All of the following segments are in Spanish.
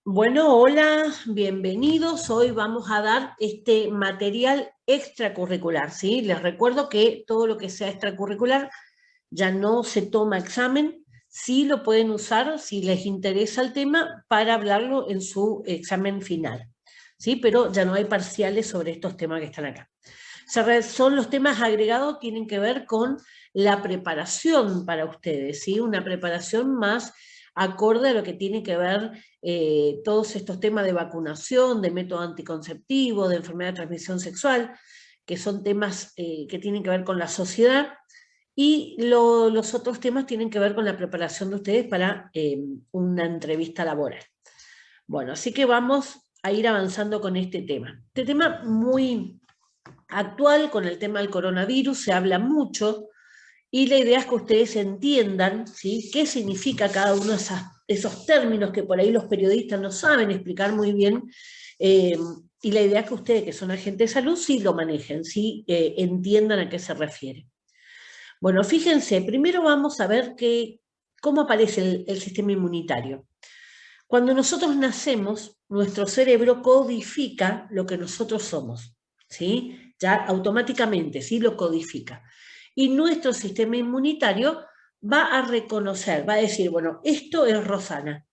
Bueno, hola, bienvenidos. Hoy vamos a dar este material extracurricular, ¿sí? Les recuerdo que todo lo que sea extracurricular ya no se toma examen, sí lo pueden usar si les interesa el tema para hablarlo en su examen final, ¿sí? Pero ya no hay parciales sobre estos temas que están acá. Son los temas agregados, tienen que ver con la preparación para ustedes, ¿sí? Una preparación más acorde a lo que tiene que ver todos estos temas de vacunación, de método anticonceptivo, de enfermedad de transmisión sexual, que son temas que tienen que ver con la sociedad, y los otros temas tienen que ver con la preparación de ustedes para una entrevista laboral. Bueno, así que vamos a ir avanzando con este tema. Este tema muy actual, con el tema del coronavirus, se habla mucho, y la idea es que ustedes entiendan, ¿sí?, qué significa cada uno de esos términos que por ahí los periodistas no saben explicar muy bien, y la idea es que ustedes, que son agentes de salud, sí lo manejen, sí entiendan a qué se refiere. Bueno, fíjense, primero vamos a ver cómo aparece el sistema inmunitario. Cuando nosotros nacemos, nuestro cerebro codifica lo que nosotros somos, ¿sí? Ya automáticamente, ¿sí? Lo codifica. Y nuestro sistema inmunitario va a reconocer, va a decir, bueno, esto es Rosana.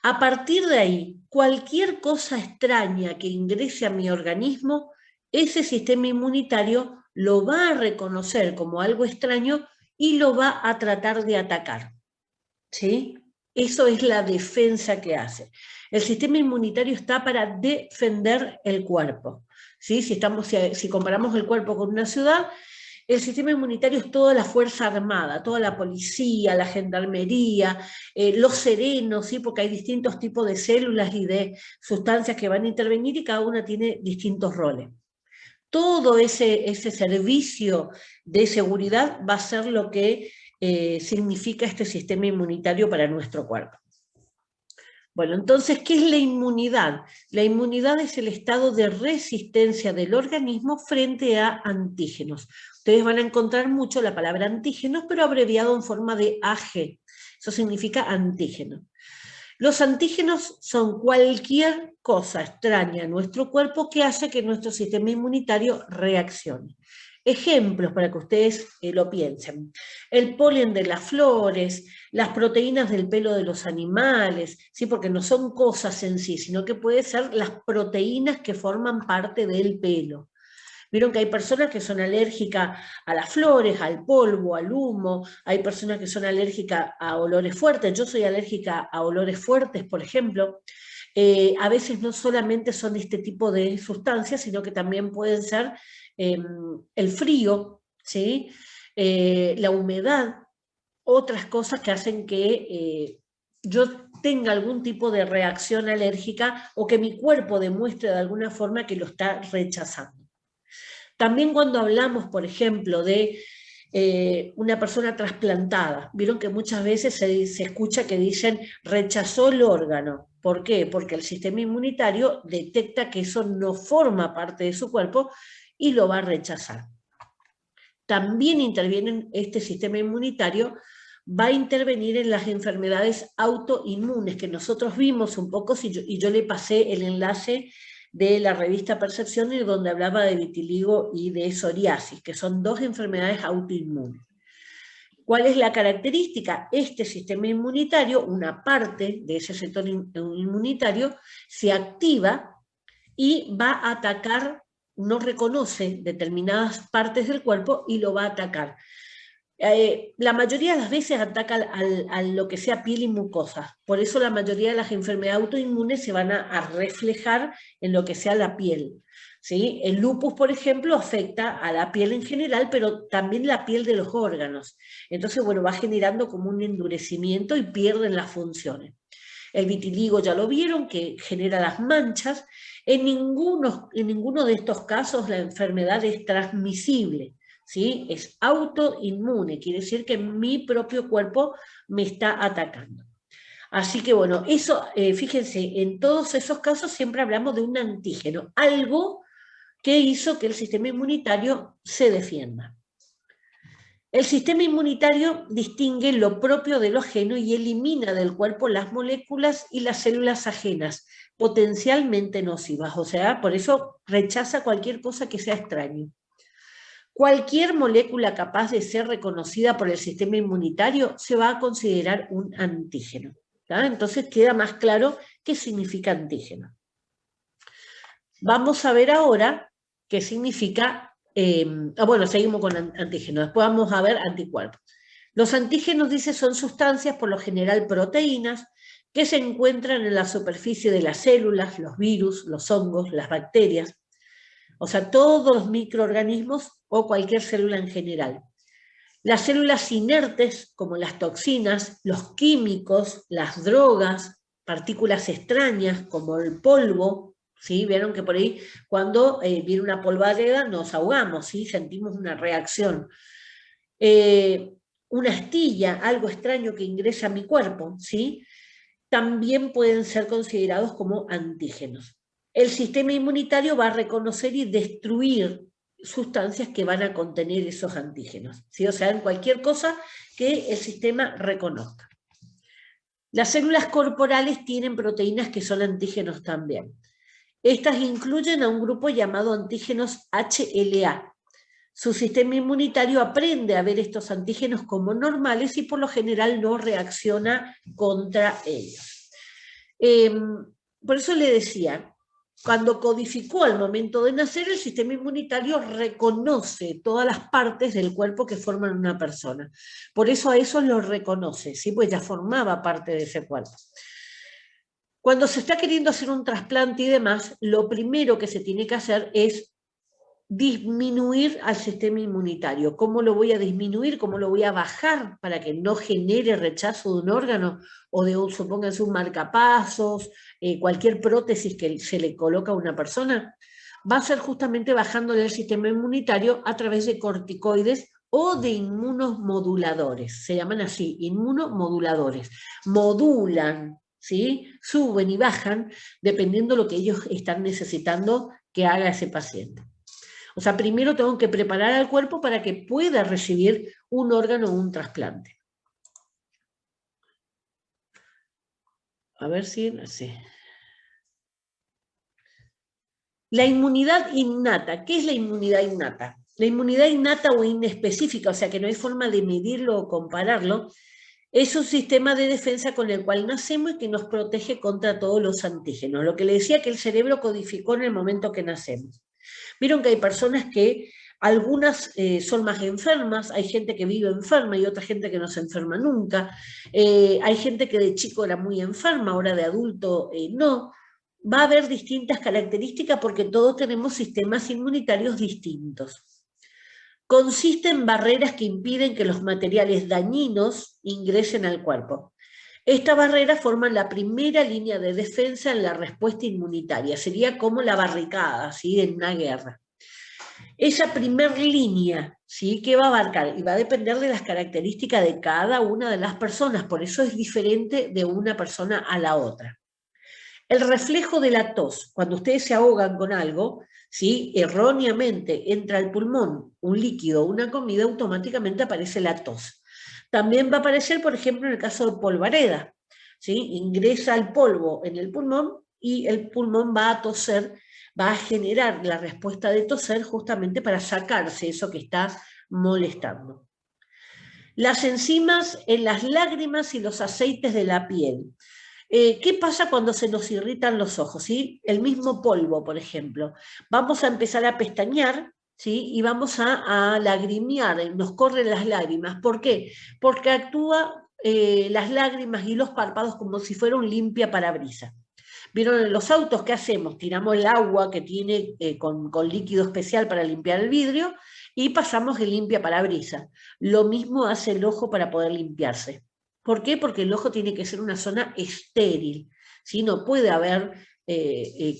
A partir de ahí, cualquier cosa extraña que ingrese a mi organismo, ese sistema inmunitario lo va a reconocer como algo extraño y lo va a tratar de atacar, ¿sí? Eso es la defensa que hace. El sistema inmunitario está para defender el cuerpo, ¿sí? Si comparamos el cuerpo con una ciudad, el sistema inmunitario es toda la fuerza armada, toda la policía, la gendarmería, los serenos, ¿sí? Porque hay distintos tipos de células y de sustancias que van a intervenir y cada una tiene distintos roles. Todo ese servicio de seguridad va a ser lo que significa este sistema inmunitario para nuestro cuerpo. Bueno, entonces, ¿qué es la inmunidad? La inmunidad es el estado de resistencia del organismo frente a antígenos. Ustedes van a encontrar mucho la palabra antígenos, pero abreviado en forma de AG. Eso significa antígeno. Los antígenos son cualquier cosa extraña en nuestro cuerpo que hace que nuestro sistema inmunitario reaccione. Ejemplos para que ustedes lo piensen. El polen de las flores, las proteínas del pelo de los animales, ¿sí? Porque no son cosas en sí, sino que pueden ser las proteínas que forman parte del pelo. Vieron que hay personas que son alérgicas a las flores, al polvo, al humo, hay personas que son alérgicas a olores fuertes, yo soy alérgica a olores fuertes, por ejemplo. A veces no solamente son este tipo de sustancias, sino que también pueden ser el frío, ¿sí? La humedad, otras cosas que hacen que yo tenga algún tipo de reacción alérgica o que mi cuerpo demuestre de alguna forma que lo está rechazando. También cuando hablamos, por ejemplo, de una persona trasplantada, vieron que muchas veces se escucha que dicen rechazó el órgano. ¿Por qué? Porque el sistema inmunitario detecta que eso no forma parte de su cuerpo y lo va a rechazar. También interviene este sistema inmunitario, va a intervenir en las enfermedades autoinmunes, que nosotros vimos un poco, y yo le pasé el enlace de la revista Percepción, donde hablaba de vitiligo y de psoriasis, que son dos enfermedades autoinmunes. ¿Cuál es la característica? Este sistema inmunitario, una parte de ese sector inmunitario, se activa y va a atacar, no reconoce determinadas partes del cuerpo y lo va a atacar. La mayoría de las veces ataca a lo que sea piel y mucosa. Por eso la mayoría de las enfermedades autoinmunes se van a reflejar en lo que sea la piel, ¿sí? El lupus, por ejemplo, afecta a la piel en general, pero también la piel de los órganos. Entonces, bueno, va generando como un endurecimiento y pierden las funciones. El vitiligo ya lo vieron, que genera las manchas. En ninguno de estos casos la enfermedad es transmisible, ¿sí? Es autoinmune, quiere decir que mi propio cuerpo me está atacando. Así que bueno, eso, fíjense, en todos esos casos siempre hablamos de un antígeno, algo que hizo que el sistema inmunitario se defienda. El sistema inmunitario distingue lo propio de lo ajeno y elimina del cuerpo las moléculas y las células ajenas, potencialmente nocivas, o sea, por eso rechaza cualquier cosa que sea extraño. Cualquier molécula capaz de ser reconocida por el sistema inmunitario se va a considerar un antígeno. ¿Tá? Entonces queda más claro qué significa antígeno. Vamos a ver ahora qué significa, bueno, seguimos con antígenos, después vamos a ver anticuerpos. Los antígenos, dice, son sustancias, por lo general proteínas, que se encuentran en la superficie de las células, los virus, los hongos, las bacterias, o sea, todos los microorganismos o cualquier célula en general. Las células inertes, como las toxinas, los químicos, las drogas, partículas extrañas, como el polvo, ¿sí? Vieron que por ahí cuando viene una polvareda nos ahogamos, ¿sí? Sentimos una reacción. Una astilla, algo extraño que ingresa a mi cuerpo, ¿sí? También pueden ser considerados como antígenos. El sistema inmunitario va a reconocer y destruir sustancias que van a contener esos antígenos, ¿sí? O sea, en cualquier cosa que el sistema reconozca. Las células corporales tienen proteínas que son antígenos también. Estas incluyen a un grupo llamado antígenos HLA. Su sistema inmunitario aprende a ver estos antígenos como normales y por lo general no reacciona contra ellos. Por eso le decía, cuando codificó al momento de nacer, el sistema inmunitario reconoce todas las partes del cuerpo que forman una persona. Por eso a esos los reconoce, ¿sí? Pues ya formaba parte de ese cuerpo. Cuando se está queriendo hacer un trasplante y demás, lo primero que se tiene que hacer es disminuir al sistema inmunitario. ¿Cómo lo voy a disminuir? ¿Cómo lo voy a bajar para que no genere rechazo de un órgano o de, supónganse, un marcapasos, cualquier prótesis que se le coloca a una persona? Va a ser justamente bajándole el sistema inmunitario a través de corticoides o de inmunomoduladores. Se llaman así, inmunomoduladores. Modulan, ¿sí? Suben y bajan dependiendo de lo que ellos están necesitando que haga ese paciente. O sea, primero tengo que preparar al cuerpo para que pueda recibir un órgano o un trasplante. A ver si... Sí. La inmunidad innata. ¿Qué es la inmunidad innata? La inmunidad innata o inespecífica, o sea que no hay forma de medirlo o compararlo, es un sistema de defensa con el cual nacemos y que nos protege contra todos los antígenos. Lo que le decía que el cerebro codificó en el momento que nacemos. Vieron que hay personas que algunas son más enfermas, hay gente que vive enferma y otra gente que no se enferma nunca, hay gente que de chico era muy enferma, ahora de adulto no. Va a haber distintas características porque todos tenemos sistemas inmunitarios distintos. Consiste en barreras que impiden que los materiales dañinos ingresen al cuerpo. Estas barreras forman la primera línea de defensa en la respuesta inmunitaria, sería como la barricada, ¿sí? En una guerra. Esa primera línea, ¿sí? ¿Qué va a abarcar? Y va a depender de las características de cada una de las personas, por eso es diferente de una persona a la otra. El reflejo de la tos, cuando ustedes se ahogan con algo, ¿sí? Erróneamente entra al pulmón un líquido, una comida, automáticamente aparece la tos. También va a aparecer, por ejemplo, en el caso de polvareda, ¿sí? Ingresa el polvo en el pulmón y el pulmón va a toser, va a generar la respuesta de toser justamente para sacarse eso que está molestando. Las enzimas en las lágrimas y los aceites de la piel. ¿Qué pasa cuando se nos irritan los ojos? ¿Sí? El mismo polvo, por ejemplo. Vamos a empezar a pestañear, ¿sí? Y vamos a lagrimear, nos corren las lágrimas. ¿Por qué? Porque actúa las lágrimas y los párpados como si fuera un limpia parabrisas. ¿Vieron en los autos qué hacemos? Tiramos el agua que tiene con líquido especial para limpiar el vidrio y pasamos el limpia parabrisas. Lo mismo hace el ojo para poder limpiarse. ¿Por qué? Porque el ojo tiene que ser una zona estéril, ¿sí? No puede haber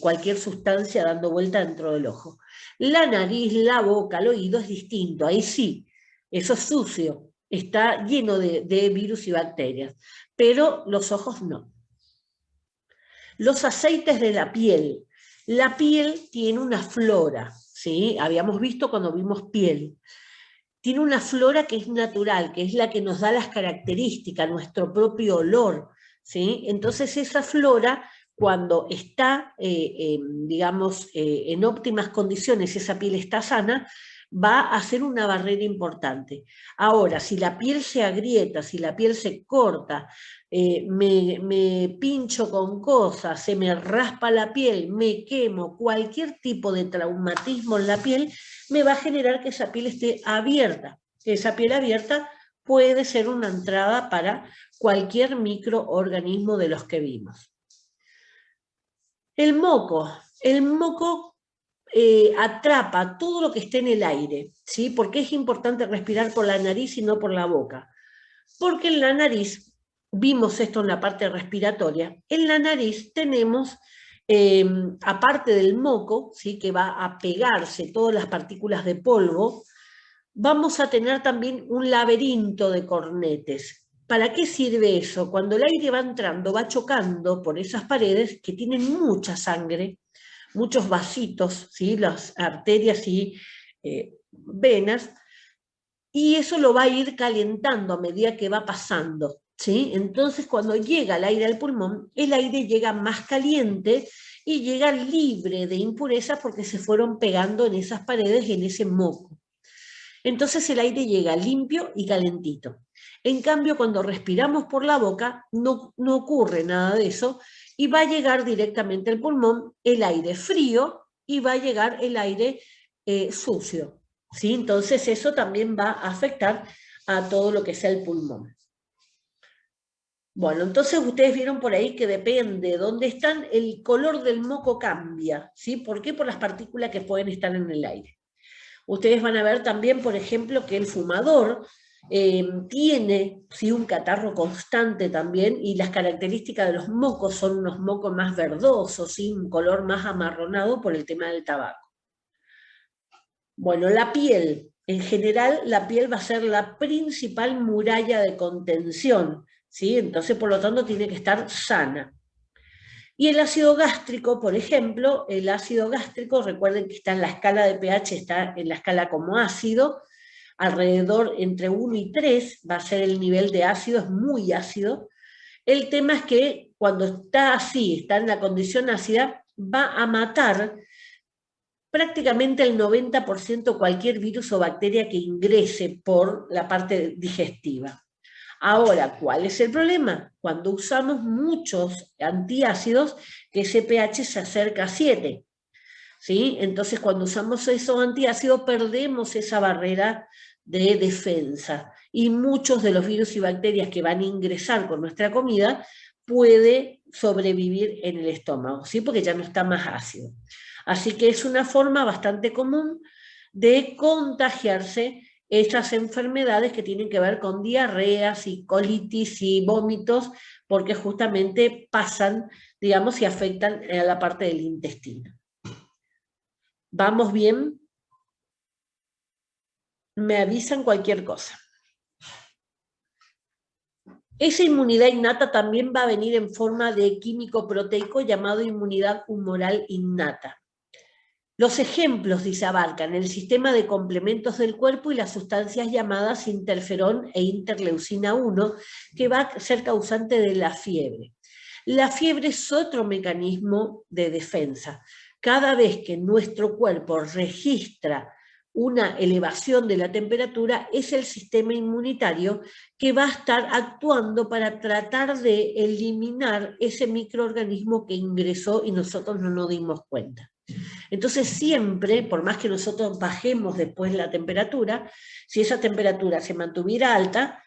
cualquier sustancia dando vuelta dentro del ojo. La nariz, la boca, el oído es distinto, ahí sí, eso es sucio, está lleno de virus y bacterias, pero los ojos no. Los aceites de la piel. La piel tiene una flora, ¿sí? Habíamos visto cuando vimos piel. tiene una flora que es natural, que es la que nos da las características, nuestro propio olor, ¿sí? Entonces esa flora, cuando está, digamos, en óptimas condiciones, esa piel está sana, va a ser una barrera importante. Ahora, si la piel se agrieta, si la piel se corta, me pincho con cosas, se me raspa la piel, me quemo, cualquier tipo de traumatismo en la piel, me va a generar que esa piel esté abierta. Esa piel abierta puede ser una entrada para cualquier microorganismo de los que vimos. El moco atrapa todo lo que esté en el aire, ¿sí? ¿Por qué es importante respirar por la nariz y no por la boca? Porque en la nariz, vimos esto en la parte respiratoria, en la nariz tenemos, aparte del moco, ¿sí? Que va a pegarse todas las partículas de polvo, vamos a tener también un laberinto de cornetes. ¿Para qué sirve eso? Cuando el aire va entrando, va chocando por esas paredes que tienen mucha sangre, muchos vasitos, ¿sí? Las arterias y venas, y eso lo va a ir calentando a medida que va pasando, ¿sí? Entonces, cuando llega el aire al pulmón, el aire llega más caliente y llega libre de impurezas porque se fueron pegando en esas paredes y en ese moco. Entonces el aire llega limpio y calentito. En cambio, cuando respiramos por la boca, no ocurre nada de eso y va a llegar directamente al pulmón el aire frío y va a llegar el aire sucio, ¿sí? Entonces eso también va a afectar a todo lo que sea el pulmón. Bueno, entonces ustedes vieron por ahí que depende de dónde están, el color del moco cambia, ¿sí? ¿Por qué? Por las partículas que pueden estar en el aire. Ustedes van a ver también, por ejemplo, que el fumador tiene, ¿sí? Un catarro constante también, y las características de los mocos son unos mocos más verdosos, ¿sí? Un color más amarronado por el tema del tabaco. Bueno, la piel, en general, la piel va a ser la principal muralla de contención, ¿sí? Entonces, por lo tanto, tiene que estar sana. Y el ácido gástrico, por ejemplo, el ácido gástrico, recuerden que está en la escala de pH, está en la escala como ácido, alrededor entre 1 y 3 va a ser el nivel de ácido, es muy ácido. El tema es que cuando está así, está en la condición ácida, va a matar prácticamente el 90% cualquier virus o bacteria que ingrese por la parte digestiva. Ahora, ¿cuál es el problema? Cuando usamos muchos antiácidos, que ese pH se acerca a 7, ¿sí? Entonces, cuando usamos esos antiácidos, perdemos esa barrera de defensa. Y muchos de los virus y bacterias que van a ingresar con nuestra comida puede sobrevivir en el estómago, ¿sí? Porque ya no está más ácido. Así que es una forma bastante común de contagiarse esas enfermedades que tienen que ver con diarreas y colitis y vómitos, porque justamente pasan, digamos, y afectan a la parte del intestino. ¿Vamos bien? Me avisan cualquier cosa. Esa inmunidad innata también va a venir en forma de químico proteico llamado inmunidad humoral innata. Los ejemplos, dice, abarcan el sistema de complementos del cuerpo y las sustancias llamadas interferón e interleucina 1, que va a ser causante de la fiebre. La fiebre es otro mecanismo de defensa. Cada vez que nuestro cuerpo registra una elevación de la temperatura, es el sistema inmunitario que va a estar actuando para tratar de eliminar ese microorganismo que ingresó y nosotros no nos dimos cuenta. Entonces siempre, por más que nosotros bajemos después la temperatura, si esa temperatura se mantuviera alta,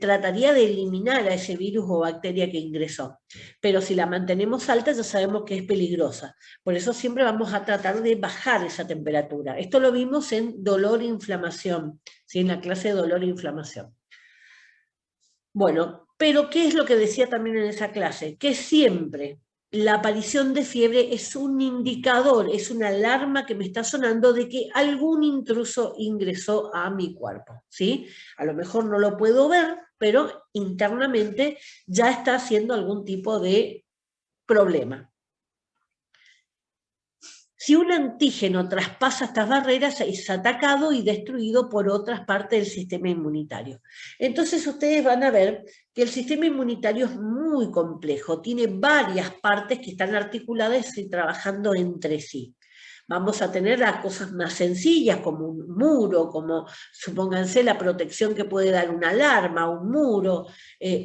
trataría de eliminar a ese virus o bacteria que ingresó. Pero si la mantenemos alta, ya sabemos que es peligrosa. Por eso siempre vamos a tratar de bajar esa temperatura. Esto lo vimos en dolor e inflamación, ¿sí? En la clase de dolor e inflamación. Bueno, pero ¿qué es lo que decía también en esa clase? Que siempre la aparición de fiebre es un indicador, es una alarma que me está sonando de que algún intruso ingresó a mi cuerpo, ¿sí? A lo mejor no lo puedo ver, pero internamente ya está haciendo algún tipo de problema. Si un antígeno traspasa estas barreras, es atacado y destruido por otras partes del sistema inmunitario. Entonces ustedes van a ver que el sistema inmunitario es muy complejo, tiene varias partes que están articuladas y trabajando entre sí. Vamos a tener las cosas más sencillas, como un muro, como, supónganse, la protección que puede dar una alarma, un muro,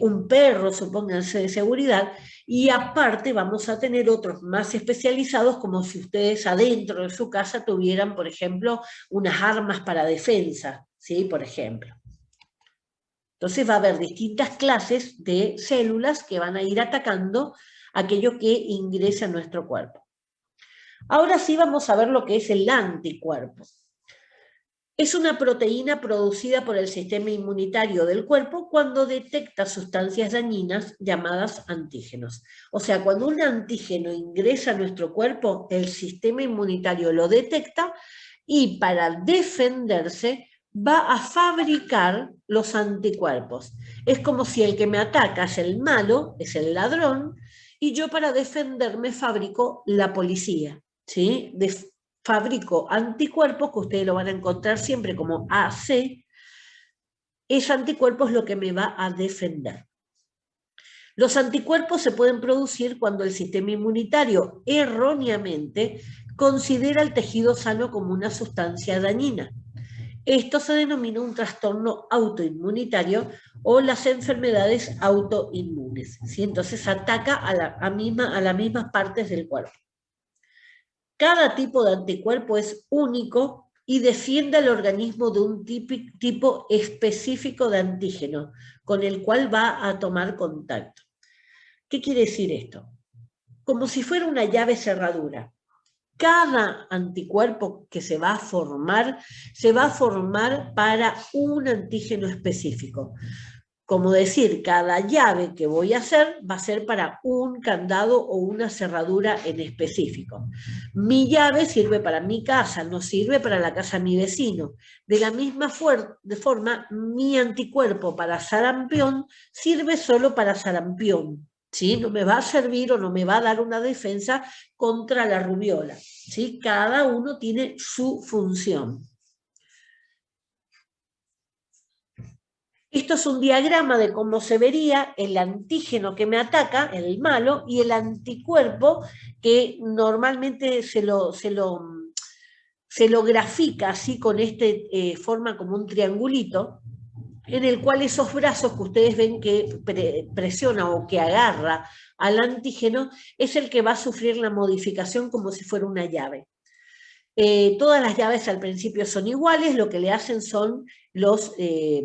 un perro, supónganse, de seguridad, y aparte vamos a tener otros más especializados, como si ustedes adentro de su casa tuvieran, por ejemplo, unas armas para defensa, ¿sí? Por ejemplo. Entonces va a haber distintas clases de células que van a ir atacando aquello que ingresa a nuestro cuerpo. Ahora sí vamos a ver lo que es el anticuerpo. Es una proteína producida por el sistema inmunitario del cuerpo cuando detecta sustancias dañinas llamadas antígenos. O sea, cuando un antígeno ingresa a nuestro cuerpo, el sistema inmunitario lo detecta y para defenderse va a fabricar los anticuerpos. Es como si el que me ataca es el malo, es el ladrón, y yo para defenderme fabrico la policía, ¿sí? Fabrico anticuerpos, que ustedes lo van a encontrar siempre como AC, ese anticuerpo es lo que me va a defender. Los anticuerpos se pueden producir cuando el sistema inmunitario erróneamente considera el tejido sano como una sustancia dañina. Esto se denomina un trastorno autoinmunitario o las enfermedades autoinmunes, ¿sí? Entonces ataca a las mismas partes del cuerpo. Cada tipo de anticuerpo es único y defiende al organismo de un tipo específico de antígeno con el cual va a tomar contacto. ¿Qué quiere decir esto? Como si fuera una llave cerradura. Cada anticuerpo que se va a formar para un antígeno específico. Como decir, cada llave que voy a hacer va a ser para un candado o una cerradura en específico. Mi llave sirve para mi casa, no sirve para la casa de mi vecino. De la misma forma, mi anticuerpo para sarampión sirve solo para sarampión, ¿sí? No me va a servir o no me va a dar una defensa contra la rubiola, ¿sí? Cada uno tiene su función. Esto es un diagrama de cómo se vería el antígeno que me ataca, el malo, y el anticuerpo que normalmente se lo grafica así con forma como un triangulito, en el cual esos brazos que ustedes ven que presiona o que agarra al antígeno es el que va a sufrir la modificación como si fuera una llave. Todas las llaves al principio son iguales, lo que le hacen son le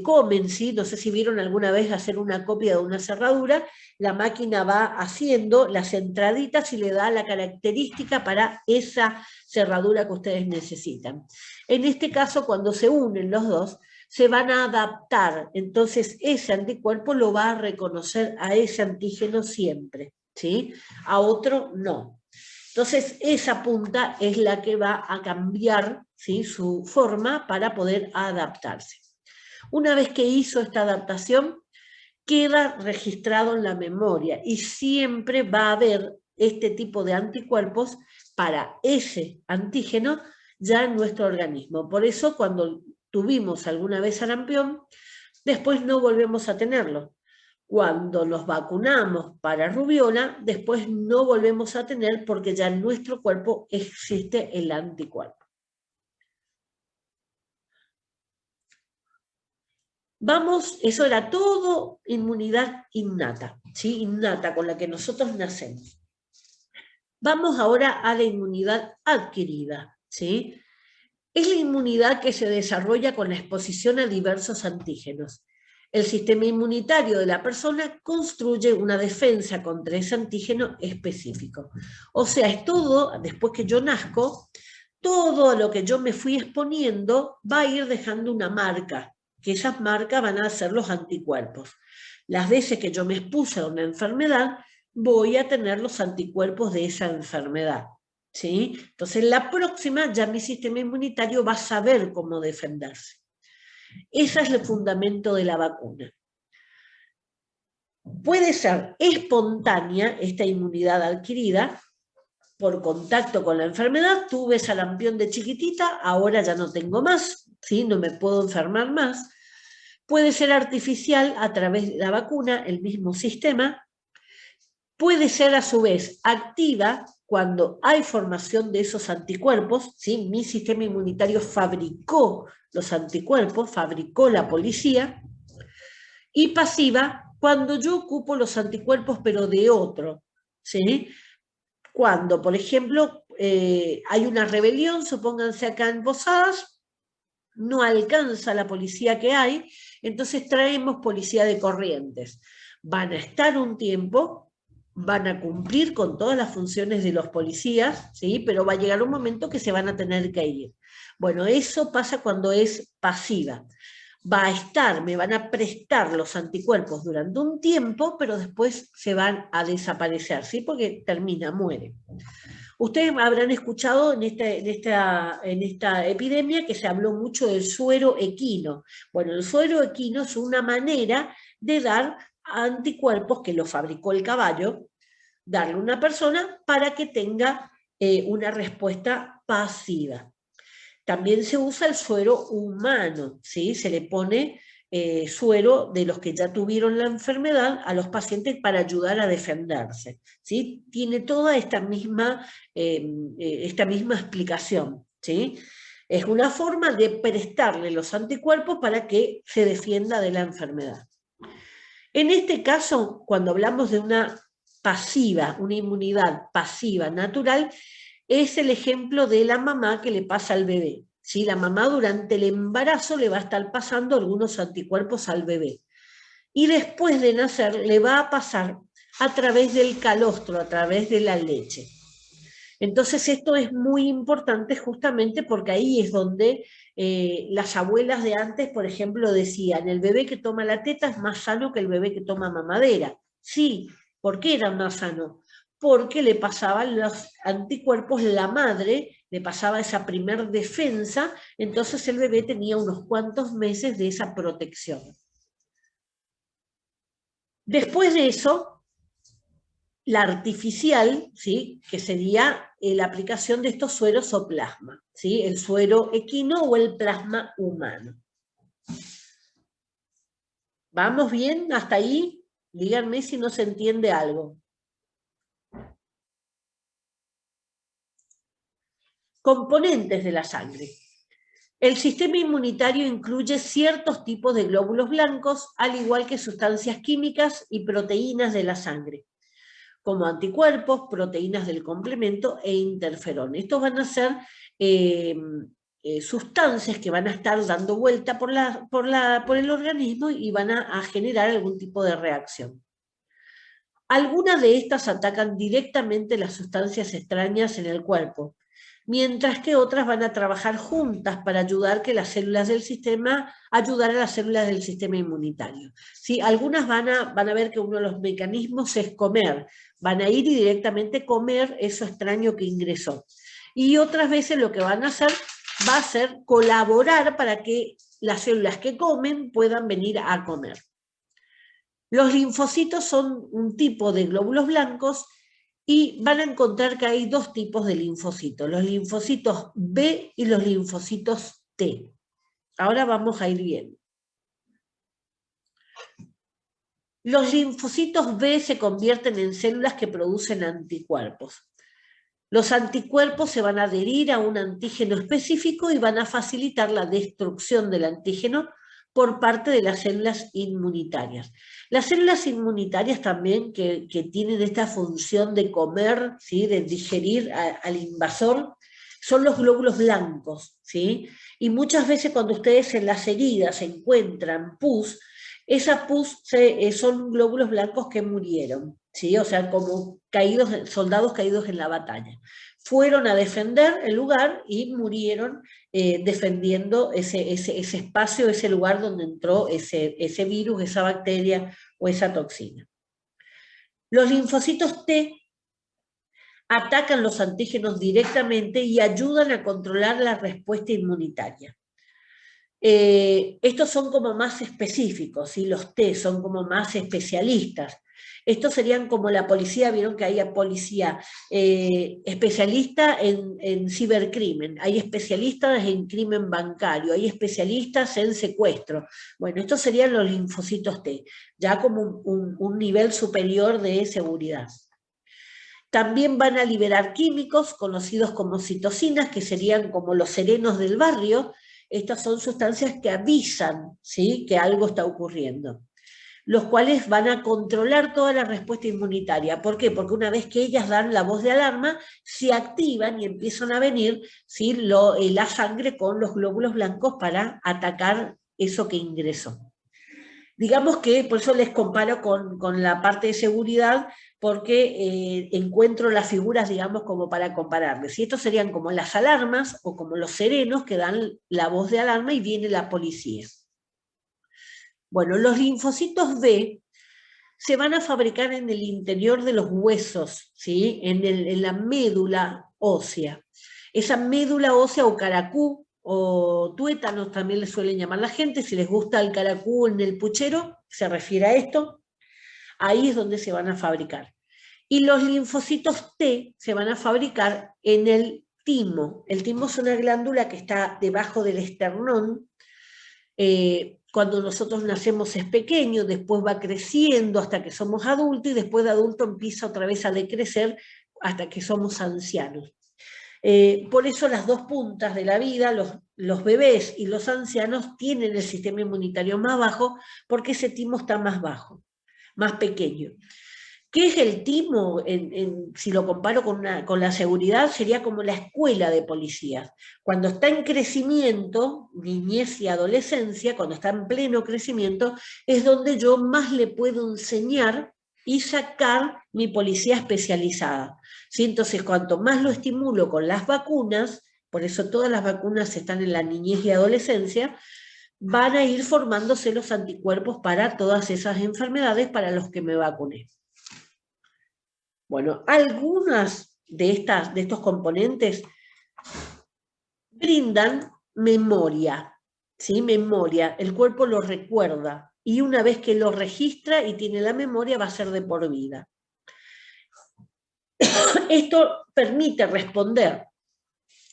comen, ¿sí? No sé si vieron alguna vez hacer una copia de una cerradura, la máquina va haciendo las entraditas y le da la característica para esa cerradura que ustedes necesitan. En este caso, cuando se unen los dos, se van a adaptar, entonces ese anticuerpo lo va a reconocer a ese antígeno siempre, ¿sí? A otro no. Entonces, esa punta es la que va a cambiar, ¿sí?, su forma para poder adaptarse. Una vez que hizo esta adaptación, queda registrado en la memoria y siempre va a haber este tipo de anticuerpos para ese antígeno ya en nuestro organismo. Por eso, cuando tuvimos alguna vez sarampión, después no volvemos a tenerlo. Cuando nos vacunamos para rubiola, después no volvemos a tener porque ya en nuestro cuerpo existe el anticuerpo. Vamos, eso era todo inmunidad innata, ¿sí? Innata, con la que nosotros nacemos. Vamos ahora a la inmunidad adquirida, ¿sí? Es la inmunidad que se desarrolla con la exposición a diversos antígenos. El sistema inmunitario de la persona construye una defensa contra ese antígeno específico. O sea, es todo, después que yo nazco, todo lo que yo me fui exponiendo va a ir dejando una marca, que esas marcas van a ser los anticuerpos. Las veces que yo me expuse a una enfermedad, voy a tener los anticuerpos de esa enfermedad, ¿sí? Entonces, la próxima ya mi sistema inmunitario va a saber cómo defenderse. Ese es el fundamento de la vacuna. Puede ser espontánea esta inmunidad adquirida, por contacto con la enfermedad, tuve sarampión de chiquitita, ahora ya no tengo más, ¿sí? No me puedo enfermar más. Puede ser artificial a través de la vacuna, el mismo sistema. Puede ser a su vez activa cuando hay formación de esos anticuerpos, ¿sí? Mi sistema inmunitario fabricó los anticuerpos, fabricó la policía, y pasiva cuando yo ocupo los anticuerpos pero de otro, ¿sí? Cuando, por ejemplo, hay una rebelión, supónganse acá en Posadas, no alcanza la policía que hay, entonces traemos policía de Corrientes. Van a estar un tiempo, van a cumplir con todas las funciones de los policías, ¿sí? Pero va a llegar un momento que se van a tener que ir. Bueno, eso pasa cuando es pasiva. Va a estar, me van a prestar los anticuerpos durante un tiempo, pero después se van a desaparecer, ¿sí? Porque termina, muere. Ustedes habrán escuchado en esta epidemia que se habló mucho del suero equino. Bueno, el suero equino es una manera de dar anticuerpos que lo fabricó el caballo, darle a una persona para que tenga una respuesta pasiva. También se usa el suero humano, ¿sí? Se le pone suero de los que ya tuvieron la enfermedad a los pacientes para ayudar a defenderse, ¿sí? Tiene toda esta misma explicación, ¿sí? Es una forma de prestarle los anticuerpos para que se defienda de la enfermedad. En este caso, cuando hablamos de una pasiva, una inmunidad pasiva natural, es el ejemplo de la mamá que le pasa al bebé. ¿Sí? La mamá durante el embarazo le va a estar pasando algunos anticuerpos al bebé. Y después de nacer le va a pasar a través del calostro, a través de la leche. Entonces esto es muy importante justamente porque ahí es donde las abuelas de antes, por ejemplo, decían, el bebé que toma la teta es más sano que el bebé que toma mamadera. Sí, ¿por qué era más sano? Porque le pasaban los anticuerpos, la madre le pasaba esa primer defensa, entonces el bebé tenía unos cuantos meses de esa protección. Después de eso, la artificial, ¿sí? Que sería la aplicación de estos sueros o plasma, ¿sí? El suero equino o el plasma humano. ¿Vamos bien hasta ahí? Díganme si no se entiende algo. Componentes de la sangre. El sistema inmunitario incluye ciertos tipos de glóbulos blancos, al igual que sustancias químicas y proteínas de la sangre, como anticuerpos, proteínas del complemento e interferón. Estos van a ser sustancias que van a estar dando vuelta por el organismo y van a generar algún tipo de reacción. Algunas de estas atacan directamente las sustancias extrañas en el cuerpo, mientras que otras van a trabajar juntas para ayudar a las células del sistema inmunitario. ¿Sí? Algunas van a ver que uno de los mecanismos es comer, van a ir y directamente comer eso extraño que ingresó. Y otras veces lo que van a hacer va a ser colaborar para que las células que comen puedan venir a comer. Los linfocitos son un tipo de glóbulos blancos y van a encontrar que hay dos tipos de linfocitos, los linfocitos B y los linfocitos T. Ahora vamos a ir viendo. Los linfocitos B se convierten en células que producen anticuerpos. Los anticuerpos se van a adherir a un antígeno específico y van a facilitar la destrucción del antígeno por parte de las células inmunitarias. Las células inmunitarias también que tienen esta función de comer, ¿sí? De digerir al invasor, son los glóbulos blancos, ¿sí? Y muchas veces cuando ustedes en las heridas encuentran pus, esas pus son glóbulos blancos que murieron, ¿sí? O sea, como soldados caídos en la batalla. Fueron a defender el lugar y murieron defendiendo ese espacio, ese lugar donde entró ese virus, esa bacteria o esa toxina. Los linfocitos T atacan los antígenos directamente y ayudan a controlar la respuesta inmunitaria. Estos son como más específicos, ¿sí? Los T son como más especialistas. Estos serían como la policía, vieron que hay policía especialista en cibercrimen, hay especialistas en crimen bancario, hay especialistas en secuestro. Bueno, estos serían los linfocitos T, ya como un nivel superior de seguridad. También van a liberar químicos conocidos como citocinas, que serían como los serenos del barrio. Estas son sustancias que avisan, ¿sí?, que algo está ocurriendo, los cuales van a controlar toda la respuesta inmunitaria. ¿Por qué? Porque una vez que ellas dan la voz de alarma, se activan y empiezan a venir, ¿sí?, la sangre con los glóbulos blancos para atacar eso que ingresó. Digamos que, por eso les comparo con la parte de seguridad, porque encuentro las figuras, digamos, como para compararles. Y estos serían como las alarmas o como los serenos que dan la voz de alarma y viene la policía. Bueno, los linfocitos B se van a fabricar en el interior de los huesos, ¿sí?, en la médula ósea. Esa médula ósea o caracú, o tuétanos también le suelen llamar la gente, si les gusta el caracú en el puchero, se refiere a esto, ahí es donde se van a fabricar. Y los linfocitos T se van a fabricar en el timo. El timo es una glándula que está debajo del esternón. Cuando nosotros nacemos es pequeño, después va creciendo hasta que somos adultos y después de adulto empieza otra vez a decrecer hasta que somos ancianos. Por eso las dos puntas de la vida, los bebés y los ancianos tienen el sistema inmunitario más bajo porque ese timo está más bajo, más pequeño. ¿Qué es el timo? Si lo comparo con la seguridad, sería como la escuela de policías. Cuando está en crecimiento, niñez y adolescencia, cuando está en pleno crecimiento, es donde yo más le puedo enseñar y sacar mi policía especializada. ¿Sí? Entonces, cuanto más lo estimulo con las vacunas, por eso todas las vacunas están en la niñez y adolescencia, van a ir formándose los anticuerpos para todas esas enfermedades para los que me vacuné. Bueno, algunas de estos componentes brindan memoria, ¿sí? Memoria, el cuerpo lo recuerda, y una vez que lo registra y tiene la memoria va a ser de por vida. Esto permite responder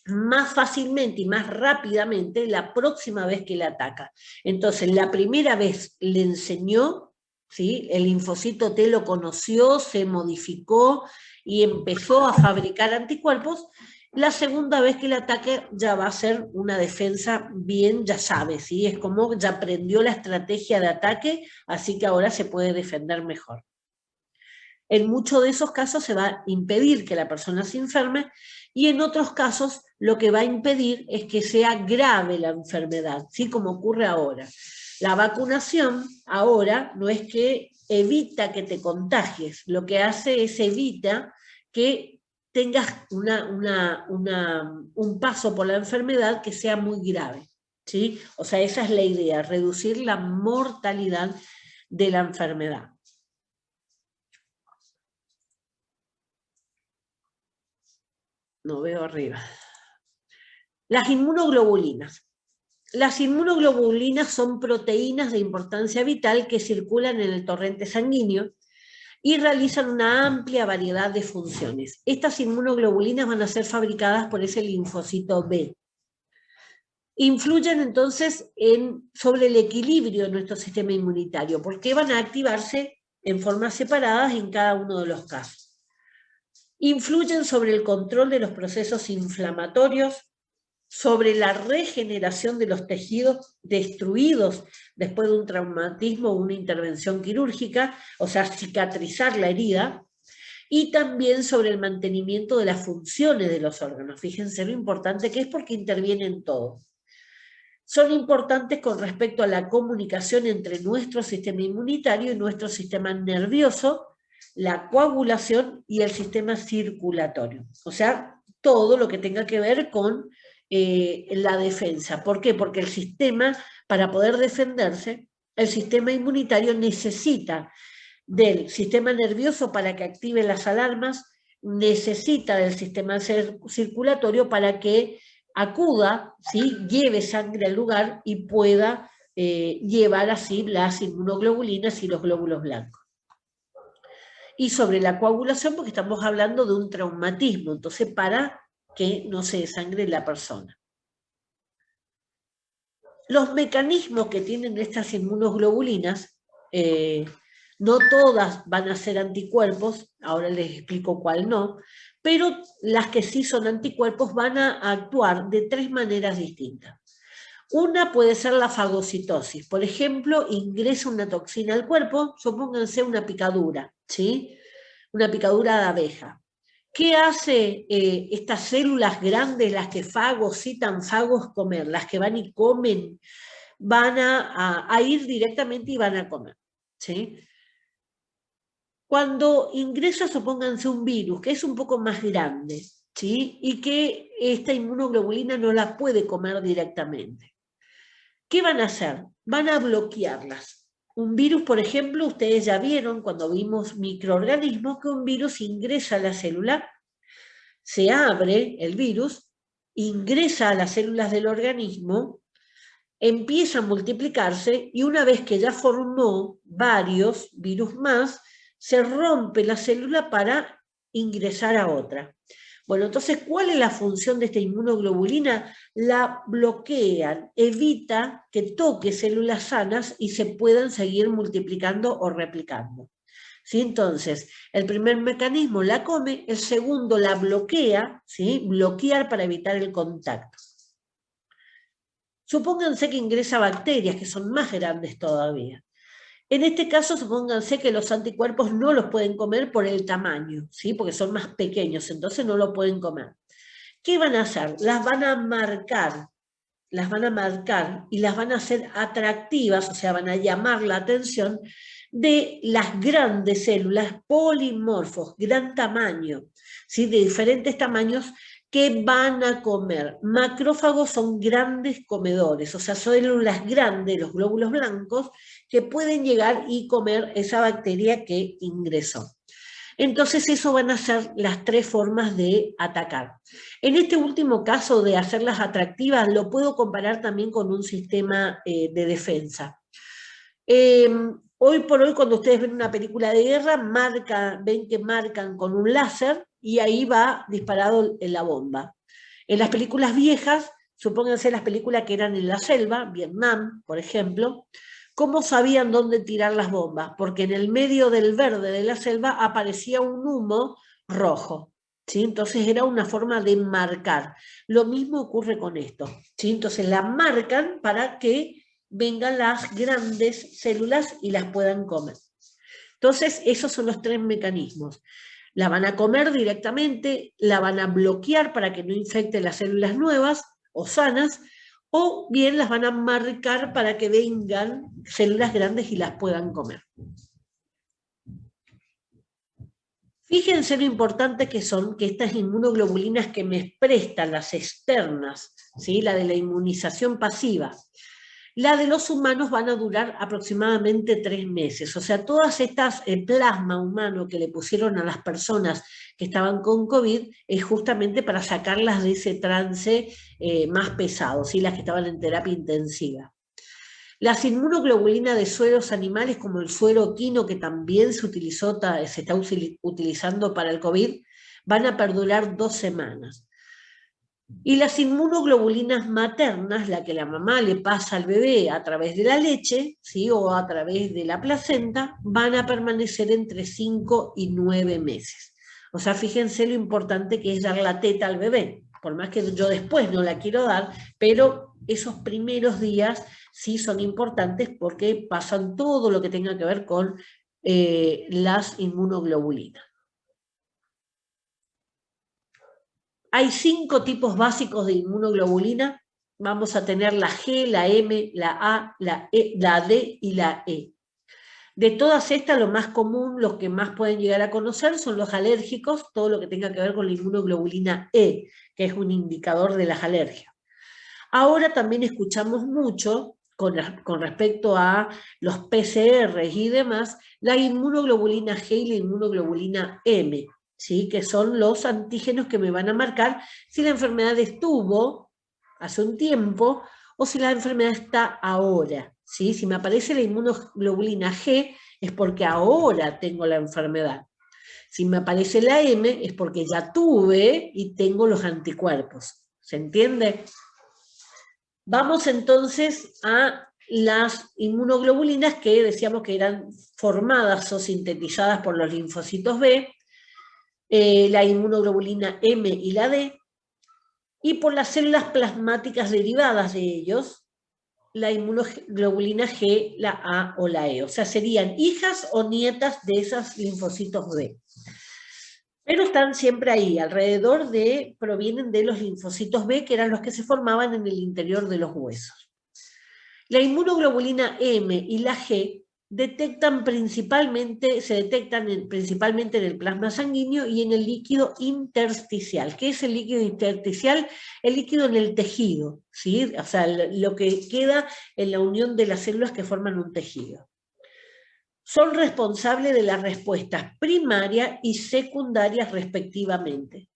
más fácilmente y más rápidamente la próxima vez que le ataca. Entonces, la primera vez le enseñó, ¿sí?, el linfocito T lo conoció, se modificó y empezó a fabricar anticuerpos. La segunda vez que le ataque ya va a ser una defensa bien, ya sabe, ¿sí? Es como ya aprendió la estrategia de ataque, así que ahora se puede defender mejor. En muchos de esos casos se va a impedir que la persona se enferme, y en otros casos lo que va a impedir es que sea grave la enfermedad, ¿sí?, como ocurre ahora. La vacunación ahora no es que evita que te contagies, lo que hace es evita que tengas un paso por la enfermedad que sea muy grave, ¿sí? O sea, esa es la idea, reducir la mortalidad de la enfermedad. No veo arriba. Las inmunoglobulinas. Las inmunoglobulinas son proteínas de importancia vital que circulan en el torrente sanguíneo y realizan una amplia variedad de funciones. Estas inmunoglobulinas van a ser fabricadas por ese linfocito B. Influyen entonces sobre el equilibrio de nuestro sistema inmunitario, porque van a activarse en formas separadas en cada uno de los casos. Influyen sobre el control de los procesos inflamatorios, sobre la regeneración de los tejidos destruidos después de un traumatismo o una intervención quirúrgica, o sea, cicatrizar la herida, y también sobre el mantenimiento de las funciones de los órganos. Fíjense lo importante que es, porque intervienen todos. Son importantes con respecto a la comunicación entre nuestro sistema inmunitario y nuestro sistema nervioso, la coagulación y el sistema circulatorio. O sea, todo lo que tenga que ver con la defensa. ¿Por qué? Porque el sistema, para poder defenderse, el sistema inmunitario necesita del sistema nervioso para que active las alarmas, necesita del sistema circulatorio para que acuda, ¿sí?, lleve sangre al lugar y pueda llevar así las inmunoglobulinas y los glóbulos blancos. Y sobre la coagulación, porque estamos hablando de un traumatismo, entonces para que no se desangre la persona. Los mecanismos que tienen estas inmunoglobulinas, no todas van a ser anticuerpos, ahora les explico cuál no, pero las que sí son anticuerpos van a actuar de 3 maneras distintas. Una puede ser la fagocitosis. Por ejemplo, ingresa una toxina al cuerpo, supónganse una picadura, ¿sí? Una picadura de abeja. ¿Qué hace estas células grandes, las que fagocitan, fagos comer, las que van y comen, van a ir directamente y van a comer, ¿sí? Cuando ingresa, supónganse un virus, que es un poco más grande, ¿sí? Y que esta inmunoglobulina no la puede comer directamente. ¿Qué van a hacer? Van a bloquearlas. Un virus, por ejemplo, ustedes ya vieron cuando vimos microorganismos que un virus ingresa a la célula, se abre el virus, ingresa a las células del organismo, empieza a multiplicarse y una vez que ya formó varios virus más, se rompe la célula para ingresar a otra. Bueno, entonces, ¿cuál es la función de esta inmunoglobulina? La bloquean, evita que toque células sanas y se puedan seguir multiplicando o replicando. ¿Sí? Entonces, el primer mecanismo la come, el segundo la bloquea, ¿sí? Bloquear para evitar el contacto. Supónganse que ingresa bacterias, que son más grandes todavía. En este caso, supónganse que los anticuerpos no los pueden comer por el tamaño, ¿sí? Porque son más pequeños, entonces no lo pueden comer. ¿Qué van a hacer? Las van a marcar y las van a hacer atractivas, o sea, van a llamar la atención de las grandes células polimorfos, gran tamaño, ¿sí? De diferentes tamaños, que van a comer. Macrófagos son grandes comedores, o sea, células grandes, los glóbulos blancos, que pueden llegar y comer esa bacteria que ingresó. Entonces, eso van a ser las 3 formas de atacar. En este último caso de hacerlas atractivas, lo puedo comparar también con un sistema de defensa. Hoy por hoy, cuando ustedes ven una película de guerra, ven que marcan con un láser y ahí va disparado en la bomba. En las películas viejas, supónganse las películas que eran en la selva, Vietnam, por ejemplo, ¿cómo sabían dónde tirar las bombas? Porque en el medio del verde de la selva aparecía un humo rojo, ¿sí? Entonces era una forma de marcar. Lo mismo ocurre con esto, ¿sí? Entonces la marcan para que vengan las grandes células y las puedan comer. Entonces, esos son los 3 mecanismos. La van a comer directamente, la van a bloquear para que no infecte las células nuevas o sanas, o bien las van a marcar para que vengan células grandes y las puedan comer. Fíjense lo importante que son que estas inmunoglobulinas que me prestan, las externas, ¿sí? La de la inmunización pasiva, la de los humanos van a durar aproximadamente 3 meses. O sea, todas estas plasma humano que le pusieron a las personas que estaban con COVID es justamente para sacarlas de ese trance más pesado, ¿sí? Las que estaban en terapia intensiva. Las inmunoglobulinas de sueros animales, como el suero equino, que también se está utilizando para el COVID, van a perdurar 2 semanas. Y las inmunoglobulinas maternas, la que la mamá le pasa al bebé a través de la leche, ¿sí? O a través de la placenta, van a permanecer entre 5 y 9 meses. O sea, fíjense lo importante que es dar la teta al bebé, por más que yo después no la quiero dar, pero esos primeros días sí son importantes porque pasan todo lo que tenga que ver con las inmunoglobulinas. Hay 5 tipos básicos de inmunoglobulina. Vamos a tener la G, la M, la A, la E, la D y la E. De todas estas, lo más común, los que más pueden llegar a conocer, son los alérgicos, todo lo que tenga que ver con la inmunoglobulina E, que es un indicador de las alergias. Ahora también escuchamos mucho, con respecto a los PCR y demás, la inmunoglobulina G y la inmunoglobulina M, ¿sí? Que son los antígenos que me van a marcar si la enfermedad estuvo hace un tiempo o si la enfermedad está ahora, ¿sí? Si me aparece la inmunoglobulina G es porque ahora tengo la enfermedad. Si me aparece la M es porque ya tuve y tengo los anticuerpos. ¿Se entiende? Vamos entonces a las inmunoglobulinas que decíamos que eran formadas o sintetizadas por los linfocitos B, la inmunoglobulina M y la D, y por las células plasmáticas derivadas de ellos, la inmunoglobulina G, la A o la E. O sea, serían hijas o nietas de esos linfocitos B. Pero están siempre ahí, alrededor provienen de los linfocitos B, que eran los que se formaban en el interior de los huesos. La inmunoglobulina M y la G se detectan principalmente en el plasma sanguíneo y en el líquido intersticial. ¿Qué es el líquido intersticial? El líquido en el tejido, ¿sí? O sea, lo que queda en la unión de las células que forman un tejido. Son responsables de las respuestas primarias y secundarias respectivamente.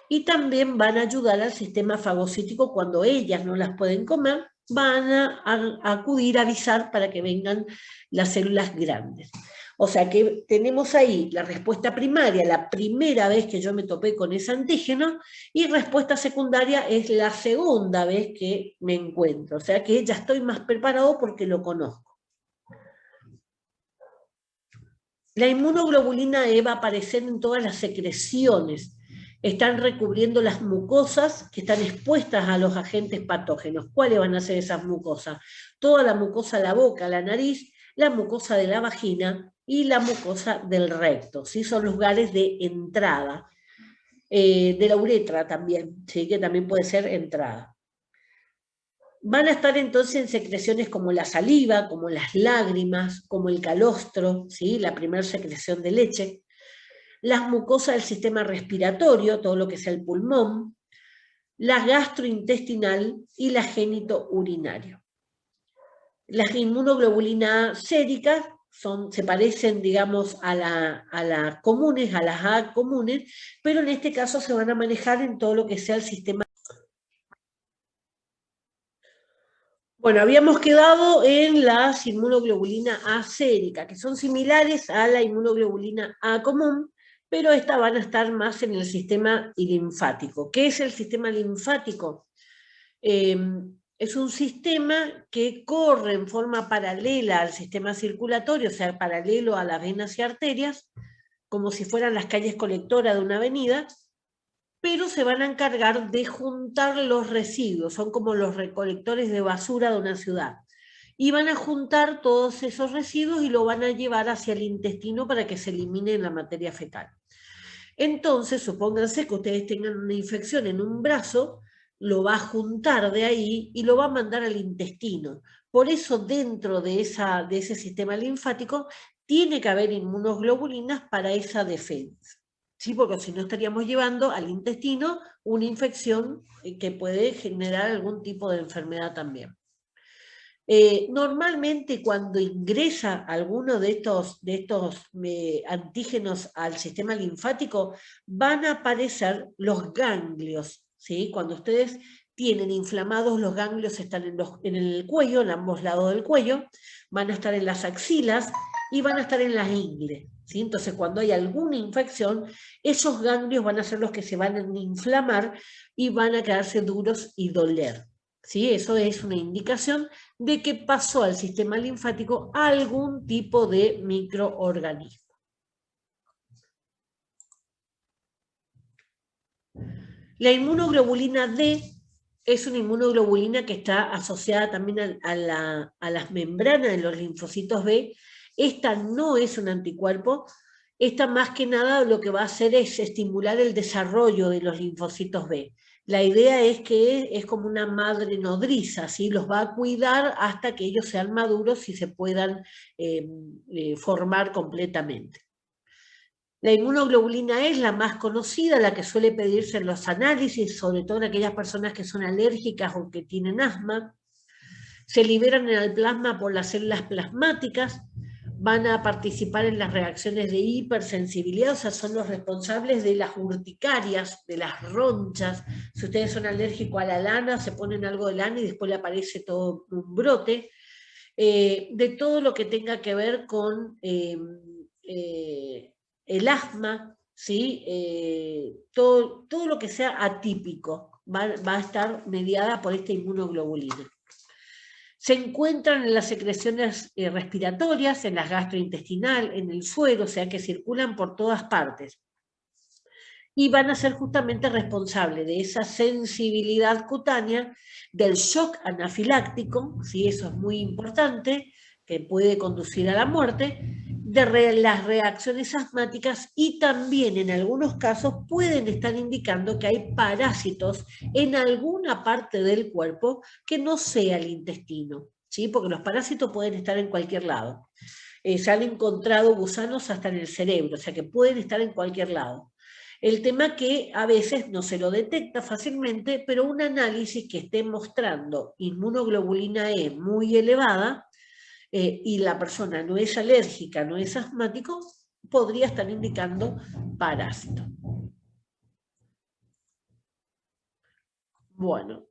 Y también van a ayudar al sistema fagocítico cuando ellas no las pueden comer, van a acudir a avisar para que vengan las células grandes. O sea que tenemos ahí la respuesta primaria, la primera vez que yo me topé con ese antígeno, y respuesta secundaria es la segunda vez que me encuentro. O sea que ya estoy más preparado porque lo conozco. La inmunoglobulina E va a aparecer en todas las secreciones. Están recubriendo las mucosas que están expuestas a los agentes patógenos. ¿Cuáles van a ser esas mucosas? Toda la mucosa de la boca, la nariz, la mucosa de la vagina y la mucosa del recto. ¿Sí? Son lugares de entrada. De la uretra también, ¿sí? Que también puede ser entrada. Van a estar entonces en secreciones como la saliva, como las lágrimas, como el calostro, ¿sí? La primera secreción de leche, las mucosas del sistema respiratorio, todo lo que sea el pulmón, la gastrointestinal y la genitourinario. Las inmunoglobulinas séricas se parecen, digamos, a las comunes, a las A comunes, pero en este caso se van a manejar en todo lo que sea el sistema. Bueno, habíamos quedado en las inmunoglobulina A sérica, que son similares a la inmunoglobulina A común, pero estas van a estar más en el sistema linfático. ¿Qué es el sistema linfático? Es un sistema que corre en forma paralela al sistema circulatorio, o sea, paralelo a las venas y arterias, como si fueran las calles colectoras de una avenida, pero se van a encargar de juntar los residuos, son como los recolectores de basura de una ciudad. Y van a juntar todos esos residuos y lo van a llevar hacia el intestino para que se elimine la materia fecal. Entonces, supónganse que ustedes tengan una infección en un brazo, lo va a juntar de ahí y lo va a mandar al intestino. Por eso, dentro de ese sistema linfático, tiene que haber inmunoglobulinas para esa defensa. ¿Sí? Porque si no estaríamos llevando al intestino una infección que puede generar algún tipo de enfermedad también. Normalmente cuando ingresa alguno de estos antígenos al sistema linfático, van a aparecer los ganglios, ¿sí? Cuando ustedes tienen inflamados, los ganglios están en el cuello, en ambos lados del cuello, van a estar en las axilas y van a estar en las ingles, ¿sí? Entonces cuando hay alguna infección, esos ganglios van a ser los que se van a inflamar y van a quedarse duros y doler. ¿Sí? Eso es una indicación de que pasó al sistema linfático algún tipo de microorganismo. La inmunoglobulina D es una inmunoglobulina que está asociada también a las membranas de los linfocitos B. Esta no es un anticuerpo, esta más que nada lo que va a hacer es estimular el desarrollo de los linfocitos B. La idea es que es como una madre nodriza, ¿sí? Los va a cuidar hasta que ellos sean maduros y se puedan formar completamente. La inmunoglobulina E es la más conocida, la que suele pedirse en los análisis, sobre todo en aquellas personas que son alérgicas o que tienen asma. Se liberan en el plasma por las células plasmáticas, van a participar en las reacciones de hipersensibilidad, o sea, son los responsables de las urticarias, de las ronchas. Si ustedes son alérgicos a la lana, se ponen algo de lana y después le aparece todo un brote. De todo lo que tenga que ver con el asma, ¿sí? Todo lo que sea atípico va a estar mediada por esta inmunoglobulina. Se encuentran en las secreciones respiratorias, en la gastrointestinal, en el suero, o sea que circulan por todas partes. Y van a ser justamente responsables de esa sensibilidad cutánea, del shock anafiláctico, ¿sí? Eso es muy importante, que puede conducir a la muerte, de las reacciones asmáticas, y también en algunos casos pueden estar indicando que hay parásitos en alguna parte del cuerpo que no sea el intestino, ¿sí? Porque los parásitos pueden estar en cualquier lado. Se han encontrado gusanos hasta en el cerebro, o sea que pueden estar en cualquier lado. El tema que a veces no se lo detecta fácilmente, pero un análisis que esté mostrando inmunoglobulina E muy elevada y la persona no es alérgica, no es asmático, podría estar indicando parásito. Bueno,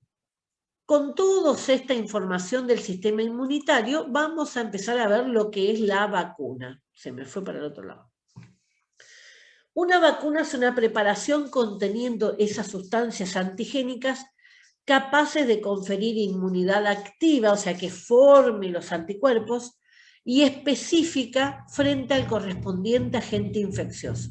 con toda esta información del sistema inmunitario, vamos a empezar a ver lo que es la vacuna. Se me fue para el otro lado. Una vacuna es una preparación conteniendo esas sustancias antigénicas capaces de conferir inmunidad activa, o sea, que forme los anticuerpos, y específica frente al correspondiente agente infeccioso.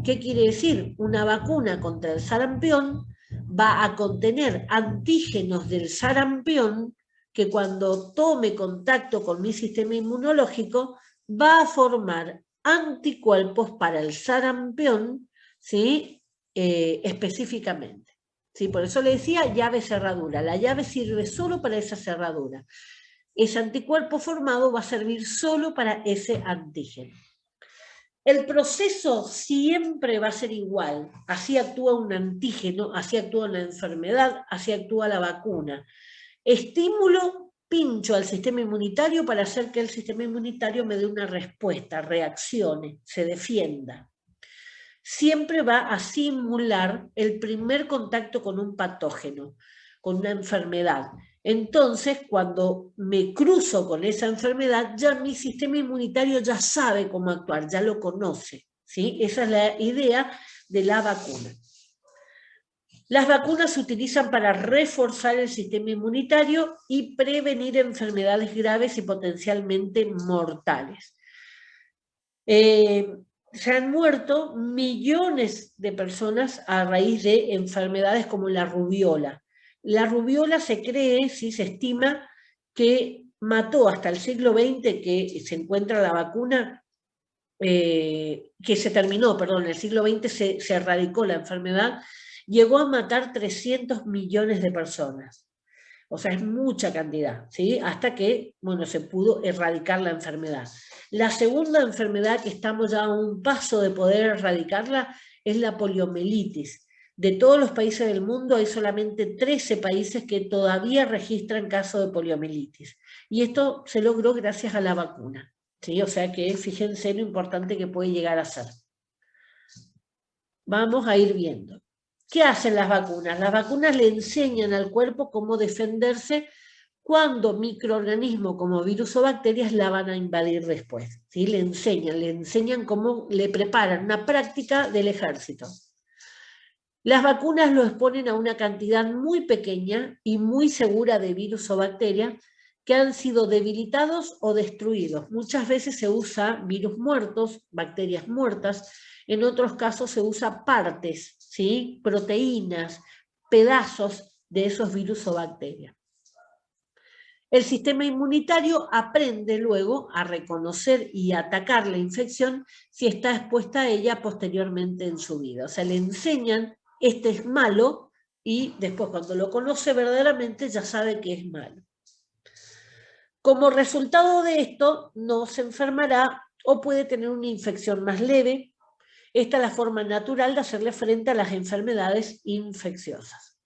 ¿Qué quiere decir? Una vacuna contra el sarampión va a contener antígenos del sarampión que cuando tome contacto con mi sistema inmunológico va a formar anticuerpos para el sarampión, ¿sí? Específicamente. ¿Sí? Por eso le decía llave cerradura. La llave sirve solo para esa cerradura. Ese anticuerpo formado va a servir solo para ese antígeno. El proceso siempre va a ser igual. Así actúa un antígeno, así actúa una enfermedad, así actúa la vacuna. Estímulo, pincho al sistema inmunitario para hacer que el sistema inmunitario me dé una respuesta, reaccione, se defienda. Siempre va a simular el primer contacto con un patógeno, con una enfermedad. Entonces, cuando me cruzo con esa enfermedad, ya mi sistema inmunitario ya sabe cómo actuar, ya lo conoce, ¿sí? Esa es la idea de la vacuna. Las vacunas se utilizan para reforzar el sistema inmunitario y prevenir enfermedades graves y potencialmente mortales. Se han muerto millones de personas a raíz de enfermedades como la rubiola. La rubiola se cree, ¿sí? Se estima que mató hasta el siglo XX, que se encuentra la vacuna, que se terminó, perdón, en el siglo XX se erradicó la enfermedad, llegó a matar 300 millones de personas. O sea, es mucha cantidad, ¿sí? Hasta que, bueno, se pudo erradicar la enfermedad. La segunda enfermedad que estamos ya a un paso de poder erradicarla es la poliomielitis. De todos los países del mundo hay solamente 13 países que todavía registran casos de poliomielitis. Y esto se logró gracias a la vacuna, ¿sí? O sea que fíjense lo importante que puede llegar a ser. Vamos a ir viendo. ¿Qué hacen las vacunas? Las vacunas le enseñan al cuerpo cómo defenderse cuando microorganismos como virus o bacterias la van a invadir después. ¿Sí? Le enseñan cómo le preparan una práctica del ejército. Las vacunas lo exponen a una cantidad muy pequeña y muy segura de virus o bacterias que han sido debilitados o destruidos. Muchas veces se usa virus muertos, bacterias muertas, en otros casos se usa partes, ¿sí? Proteínas, pedazos de esos virus o bacterias. El sistema inmunitario aprende luego a reconocer y atacar la infección si está expuesta a ella posteriormente en su vida. O sea, le enseñan, este es malo, y después cuando lo conoce verdaderamente ya sabe que es malo. Como resultado de esto, no se enfermará o puede tener una infección más leve. Esta es la forma natural de hacerle frente a las enfermedades infecciosas.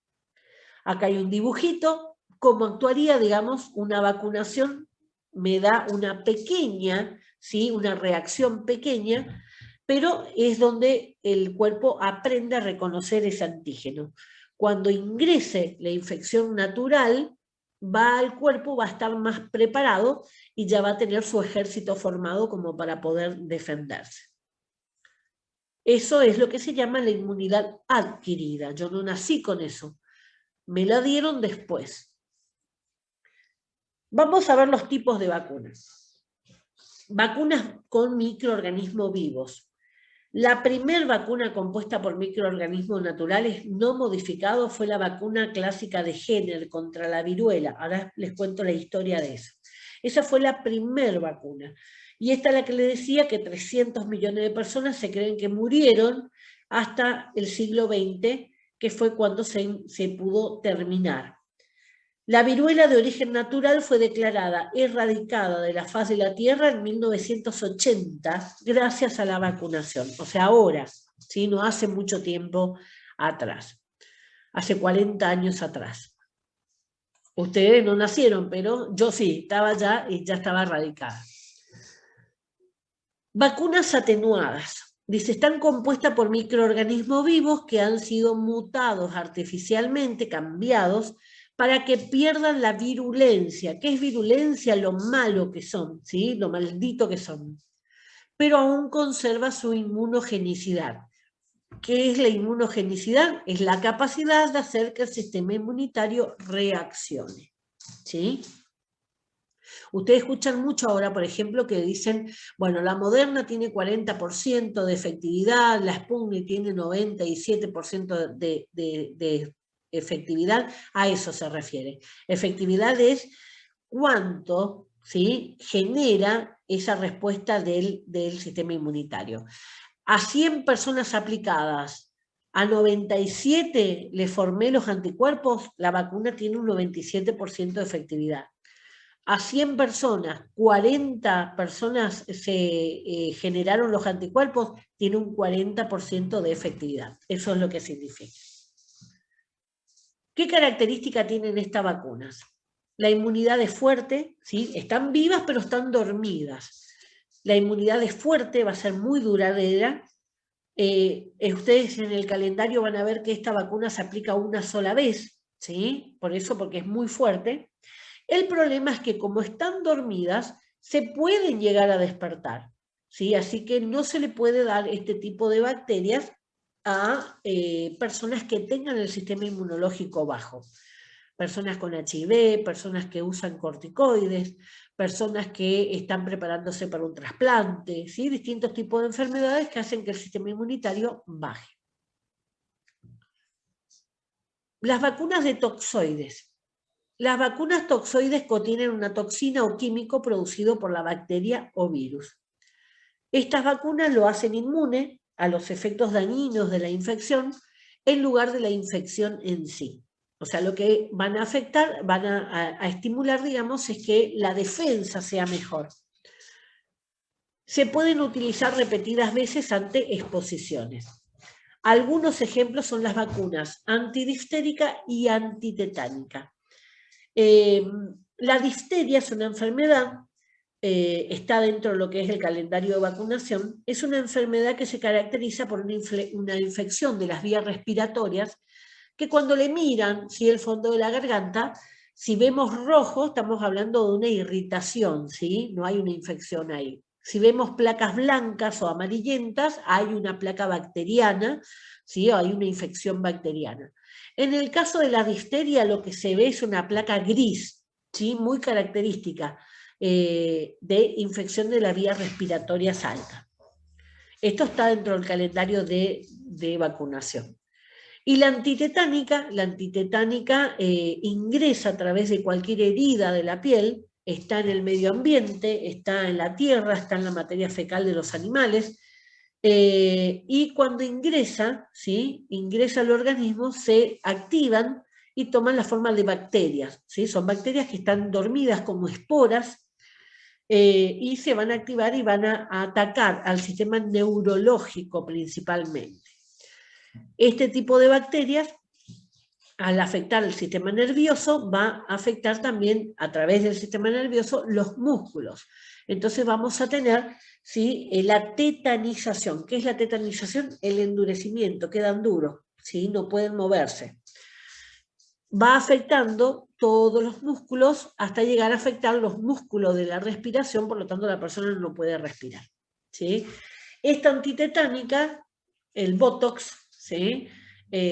Acá hay un dibujito, cómo actuaría, digamos, una vacunación. Me da una pequeña, ¿sí? Una reacción pequeña, pero es donde el cuerpo aprende a reconocer ese antígeno. Cuando ingrese la infección natural, va al cuerpo, va a estar más preparado y ya va a tener su ejército formado como para poder defenderse. Eso es lo que se llama la inmunidad adquirida. Yo no nací con eso, me la dieron después. Vamos a ver los tipos de vacunas. Vacunas con microorganismos vivos. La primera vacuna compuesta por microorganismos naturales no modificados fue la vacuna clásica de Jenner contra la viruela. Ahora les cuento la historia de eso. Esa fue la primera vacuna. Y esta es la que les decía que 300 millones de personas se creen que murieron hasta el siglo XX, que fue cuando se pudo terminar. La viruela de origen natural fue declarada erradicada de la faz de la Tierra en 1980 gracias a la vacunación. O sea, ahora, ¿sí? No hace mucho tiempo atrás, hace 40 años atrás. Ustedes no nacieron, pero yo sí, estaba ya y ya estaba erradicada. Vacunas atenuadas. Dice, están compuestas por microorganismos vivos que han sido mutados artificialmente, cambiados, para que pierdan la virulencia. ¿Qué es virulencia? Lo malo que son, ¿sí? Lo maldito que son. Pero aún conserva su inmunogenicidad. ¿Qué es la inmunogenicidad? Es la capacidad de hacer que el sistema inmunitario reaccione, ¿sí? Ustedes escuchan mucho ahora, por ejemplo, que dicen, bueno, la Moderna tiene 40% de efectividad, la Sputnik tiene 97% de efectividad, a eso se refiere. Efectividad es cuánto, ¿sí?, genera esa respuesta del sistema inmunitario. A 100 personas aplicadas, a 97 le formé los anticuerpos, la vacuna tiene un 97% de efectividad. A 100 personas, 40 personas se generaron los anticuerpos, tiene un 40% de efectividad. Eso es lo que significa. ¿Qué característica tienen estas vacunas? La inmunidad es fuerte, ¿sí? Están vivas pero están dormidas. La inmunidad es fuerte, va a ser muy duradera. Ustedes en el calendario van a ver que esta vacuna se aplica una sola vez, ¿sí? Por eso, porque es muy fuerte. El problema es que como están dormidas, se pueden llegar a despertar, ¿sí? Así que no se le puede dar este tipo de bacterias a personas que tengan el sistema inmunológico bajo. Personas con HIV, personas que usan corticoides, personas que están preparándose para un trasplante, ¿sí? Distintos tipos de enfermedades que hacen que el sistema inmunitario baje. Las vacunas de toxoides. Las vacunas toxoides contienen una toxina o químico producido por la bacteria o virus. Estas vacunas lo hacen inmune a los efectos dañinos de la infección en lugar de la infección en sí. O sea, lo que van a afectar, van a estimular, digamos, es que la defensa sea mejor. Se pueden utilizar repetidas veces ante exposiciones. Algunos ejemplos son las vacunas antidiftérica y antitetánica. La difteria es una enfermedad, está dentro de lo que es el calendario de vacunación, es una enfermedad que se caracteriza por una infección de las vías respiratorias, que cuando le miran, ¿sí?, el fondo de la garganta, si vemos rojo, estamos hablando de una irritación, ¿sí? No hay una infección ahí. Si vemos placas blancas o amarillentas, hay una placa bacteriana, ¿sí? O hay una infección bacteriana. En el caso de la difteria, lo que se ve es una placa gris, ¿sí?, muy característica de infección de las vías respiratorias altas. Esto está dentro del calendario de vacunación. Y la antitetánica ingresa a través de cualquier herida de la piel, está en el medio ambiente, está en la tierra, está en la materia fecal de los animales, y cuando ingresa, ¿sí?, ingresa al organismo, se activan y toman la forma de bacterias, ¿sí? Son bacterias que están dormidas como esporas, y se van a activar y van a atacar al sistema neurológico principalmente. Este tipo de bacterias, al afectar el sistema nervioso, va a afectar también a través del sistema nervioso los músculos. Entonces vamos a tener, ¿sí?, la tetanización. ¿Qué es la tetanización? El endurecimiento, quedan duros, ¿sí?, no pueden moverse. Va afectando todos los músculos hasta llegar a afectar los músculos de la respiración, por lo tanto la persona no puede respirar, ¿sí? Esta antitetánica el Botox, ¿sí?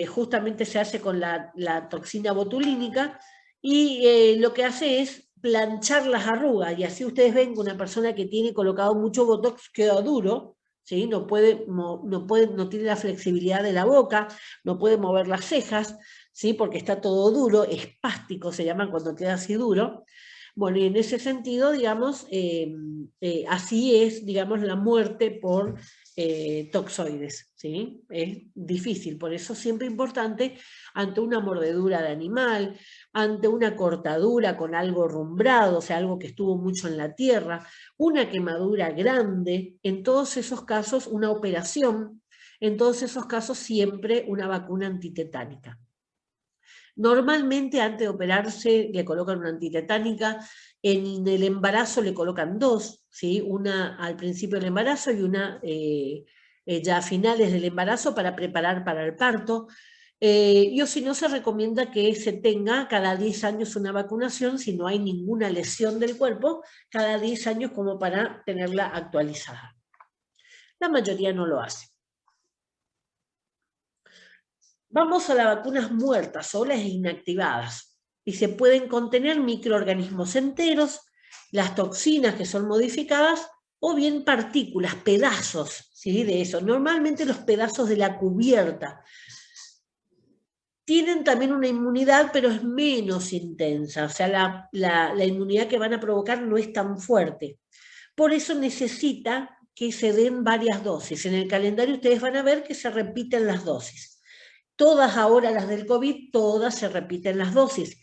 Justamente se hace con la toxina botulínica y lo que hace es planchar las arrugas y así ustedes ven que una persona que tiene colocado mucho Botox queda duro, ¿sí? No tiene la flexibilidad de la boca, no puede mover las cejas, ¿sí? Porque está todo duro, espástico se llama cuando queda así duro. Bueno, y en ese sentido, digamos, así es, digamos, la muerte por toxoides, ¿sí? Es difícil, por eso siempre importante ante una mordedura de animal, ante una cortadura con algo rumbrado, o sea, algo que estuvo mucho en la tierra, una quemadura grande, en todos esos casos una operación, en todos esos casos siempre una vacuna antitetánica. Normalmente antes de operarse le colocan una antitetánica, en el embarazo le colocan dos, ¿sí? Una al principio del embarazo y una ya a finales del embarazo para preparar para el parto. Y o si no, se recomienda que se tenga cada 10 años una vacunación, si no hay ninguna lesión del cuerpo, cada 10 años como para tenerla actualizada. La mayoría no lo hace. Vamos a las vacunas muertas, solas e inactivadas. Y se pueden contener microorganismos enteros, las toxinas que son modificadas, o bien partículas, pedazos, ¿sí? De eso. Normalmente los pedazos de la cubierta tienen también una inmunidad, pero es menos intensa. O sea, la inmunidad que van a provocar no es tan fuerte. Por eso necesita que se den varias dosis. En el calendario ustedes van a ver que se repiten las dosis. Todas ahora las del COVID, todas se repiten las dosis.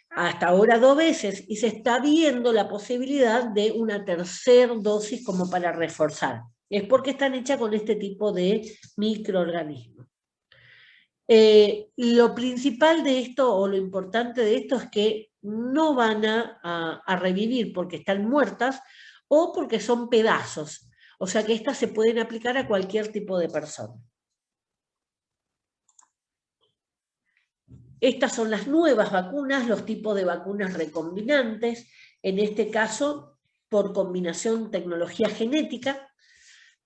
Hasta ahora 2 veces y se está viendo la posibilidad de una tercera dosis como para reforzar. Es porque están hechas con este tipo de microorganismos. Lo principal de esto o lo importante de esto es que no van a revivir porque están muertas o porque son pedazos. O sea que estas se pueden aplicar a cualquier tipo de persona. Estas son las nuevas vacunas, los tipos de vacunas recombinantes, en este caso por combinación tecnología genética.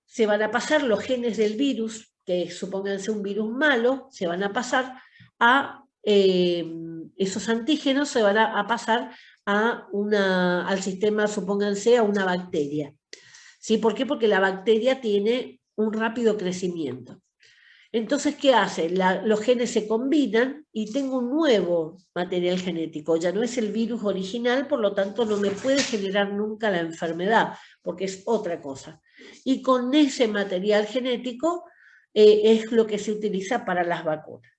Se van a pasar los genes del virus, que supónganse un virus malo, se van a pasar a esos antígenos, se van a pasar al sistema, supónganse, a una bacteria. ¿Sí? ¿Por qué? Porque la bacteria tiene un rápido crecimiento. Entonces, ¿qué hace? Los genes se combinan y tengo un nuevo material genético. Ya no es el virus original, por lo tanto no me puede generar nunca la enfermedad, porque es otra cosa. Y con ese material genético es lo que se utiliza para las vacunas.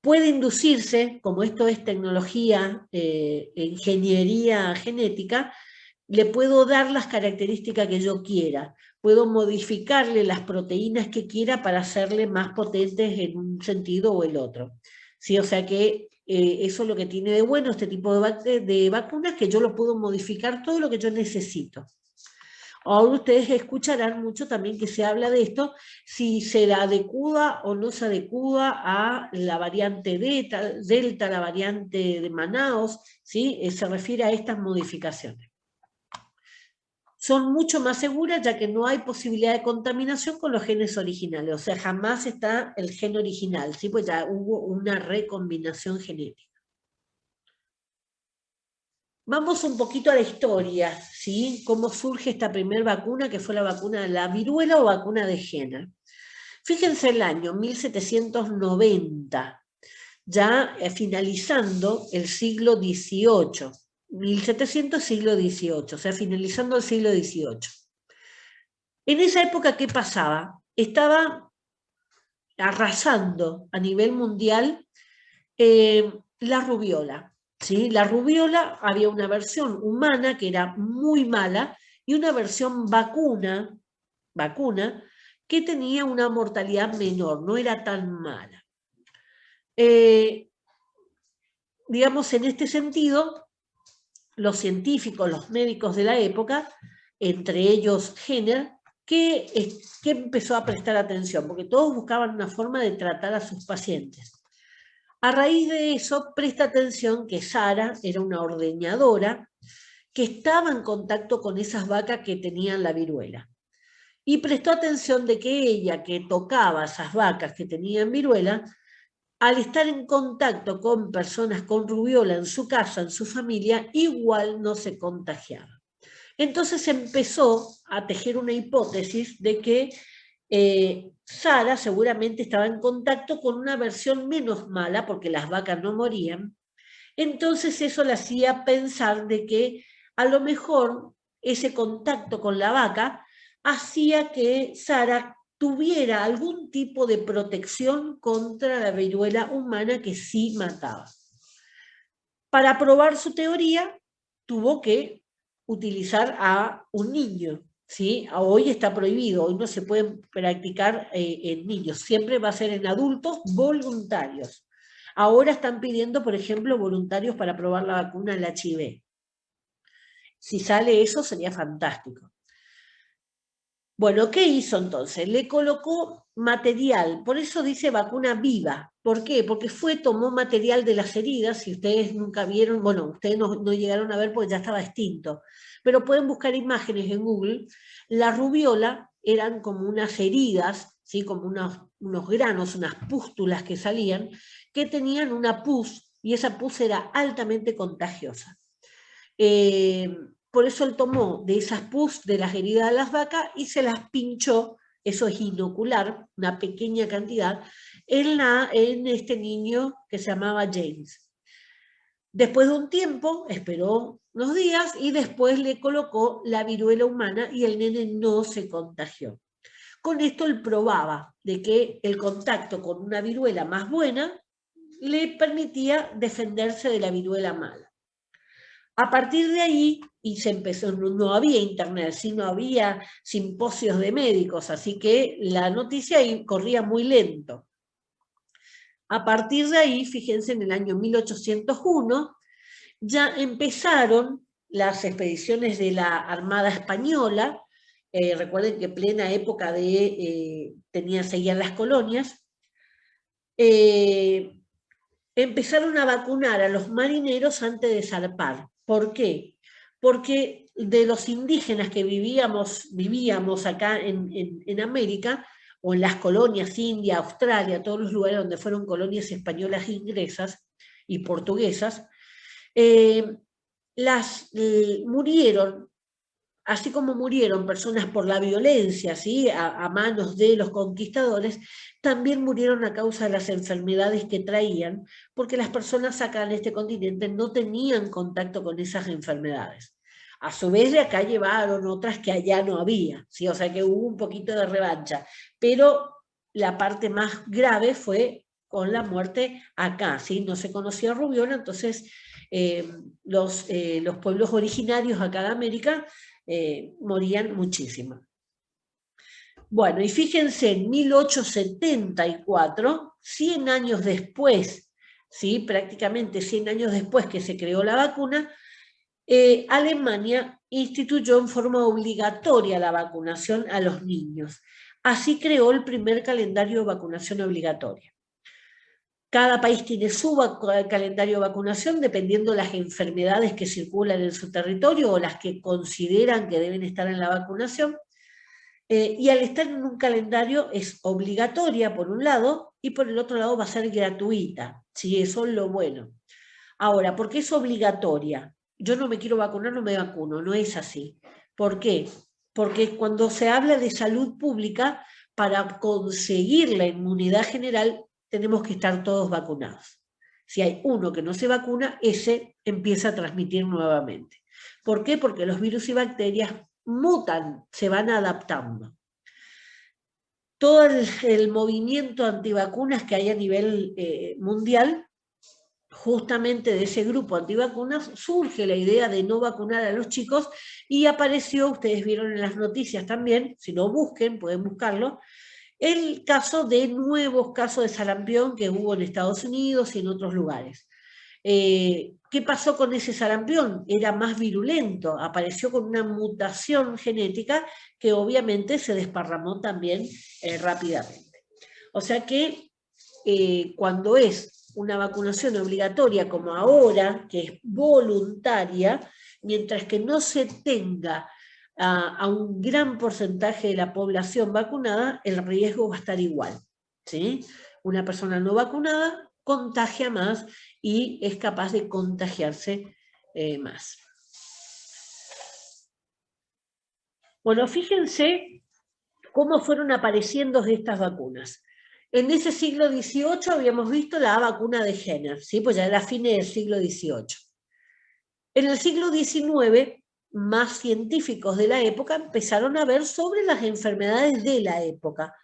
Puede inducirse, como esto es tecnología, ingeniería genética, le puedo dar las características que yo quiera, puedo modificarle las proteínas que quiera para hacerle más potentes en un sentido o el otro. ¿Sí? O sea que eso es lo que tiene de bueno este tipo de vacunas, que yo lo puedo modificar todo lo que yo necesito. Ahora ustedes escucharán mucho también que se habla de esto, si se la adecua o no se adecua a la variante Delta, la variante de Manaus, ¿sí? Se refiere a estas modificaciones. Son mucho más seguras ya que no hay posibilidad de contaminación con los genes originales, o sea, jamás está el gen original, ¿sí? Pues ya hubo una recombinación genética. Vamos un poquito a la historia, ¿sí? Cómo surge esta primera vacuna, que fue la vacuna de la viruela o vacuna de Jenner. Fíjense el año 1790, ya finalizando el siglo XVIII. 1700, siglo XVIII, o sea, finalizando el siglo XVIII. En esa época, ¿qué pasaba? Estaba arrasando a nivel mundial la rubiola. ¿Sí? La rubiola, había una versión humana que era muy mala y una versión vacuna que tenía una mortalidad menor, no era tan mala. Digamos, en este sentido, los científicos, los médicos de la época, entre ellos Jenner, que empezó a prestar atención, porque todos buscaban una forma de tratar a sus pacientes. A raíz de eso, presta atención que Sara era una ordeñadora que estaba en contacto con esas vacas que tenían la viruela. y prestó atención de que ella, que tocaba a esas vacas que tenían viruela, al estar en contacto con personas con rubiola en su casa, en su familia, igual no se contagiaba. Entonces empezó a tejer una hipótesis de que Sara seguramente estaba en contacto con una versión menos mala, porque las vacas no morían. Entonces eso le hacía pensar de que a lo mejor ese contacto con la vaca hacía que Sara tuviera algún tipo de protección contra la viruela humana que sí mataba. Para probar su teoría, tuvo que utilizar a un niño, ¿sí? Hoy está prohibido, hoy no se puede practicar en niños, siempre va a ser en adultos voluntarios. Ahora están pidiendo, por ejemplo, voluntarios para probar la vacuna del HIV. Si sale eso, sería fantástico. Bueno, ¿qué hizo entonces? Le colocó material, por eso dice vacuna viva. ¿Por qué? Porque tomó material de las heridas, si ustedes nunca vieron, bueno, ustedes no llegaron a ver porque ya estaba extinto, pero pueden buscar imágenes en Google. La rubiola eran como unas heridas, ¿sí? Como unos granos, unas pústulas que salían, que tenían una pus, y esa pus era altamente contagiosa. Por eso él tomó de esas pus de las heridas de las vacas y se las pinchó, eso es inocular, una pequeña cantidad, en este niño que se llamaba James. Después de un tiempo, esperó unos días y después le colocó la viruela humana y el nene no se contagió. Con esto él probaba de que el contacto con una viruela más buena le permitía defenderse de la viruela mala. A partir de ahí, y se empezó, no había internet, sino había simposios de médicos, así que la noticia ahí corría muy lento. A partir de ahí, fíjense, en el año 1801, ya empezaron las expediciones de la Armada Española, recuerden que plena época seguían las colonias, empezaron a vacunar a los marineros antes de zarpar. ¿Por qué? Porque de los indígenas que vivíamos acá en América, o en las colonias India, Australia, todos los lugares donde fueron colonias españolas e inglesas y portuguesas, murieron, así como murieron personas por la violencia, ¿sí? a manos de los conquistadores, también murieron a causa de las enfermedades que traían, porque las personas acá en este continente no tenían contacto con esas enfermedades. A su vez de acá llevaron otras que allá no había, ¿sí? O sea que hubo un poquito de revancha, pero la parte más grave fue con la muerte acá, ¿sí? No se conocía rubiola, entonces los pueblos originarios acá de América morían muchísimo. Bueno, y fíjense, en 1874, 100 años después, ¿sí? Prácticamente 100 años después que se creó la vacuna, Alemania instituyó en forma obligatoria la vacunación a los niños. Así creó el primer calendario de vacunación obligatoria. Cada país tiene su calendario de vacunación dependiendo de las enfermedades que circulan en su territorio o las que consideran que deben estar en la vacunación. Y al estar en un calendario es obligatoria por un lado y por el otro lado va a ser gratuita. ¿Sí? Eso es lo bueno. Ahora, ¿por qué es obligatoria? Yo no me quiero vacunar, no me vacuno, no es así. ¿Por qué? Porque cuando se habla de salud pública, para conseguir la inmunidad general tenemos que estar todos vacunados. Si hay uno que no se vacuna, ese empieza a transmitir nuevamente. ¿Por qué? Porque los virus y bacterias mutan, se van adaptando. Todo el movimiento antivacunas que hay a nivel mundial, justamente de ese grupo antivacunas, surge la idea de no vacunar a los chicos y apareció, ustedes vieron en las noticias también, si no busquen, pueden buscarlo, el caso de nuevos casos de sarampión que hubo en Estados Unidos y en otros lugares. ¿Qué pasó con ese sarampión? Era más virulento, apareció con una mutación genética que obviamente se desparramó también rápidamente. O sea que cuando es una vacunación obligatoria como ahora, que es voluntaria, mientras que no se tenga a un gran porcentaje de la población vacunada, el riesgo va a estar igual, ¿sí? Una persona no vacunada contagia más y es capaz de contagiarse más. Bueno, fíjense cómo fueron apareciendo estas vacunas. En ese siglo XVIII habíamos visto la vacuna de Jenner, ¿sí? Pues ya era fines del siglo XVIII. En el siglo XIX, más científicos de la época empezaron a ver sobre las enfermedades de la época.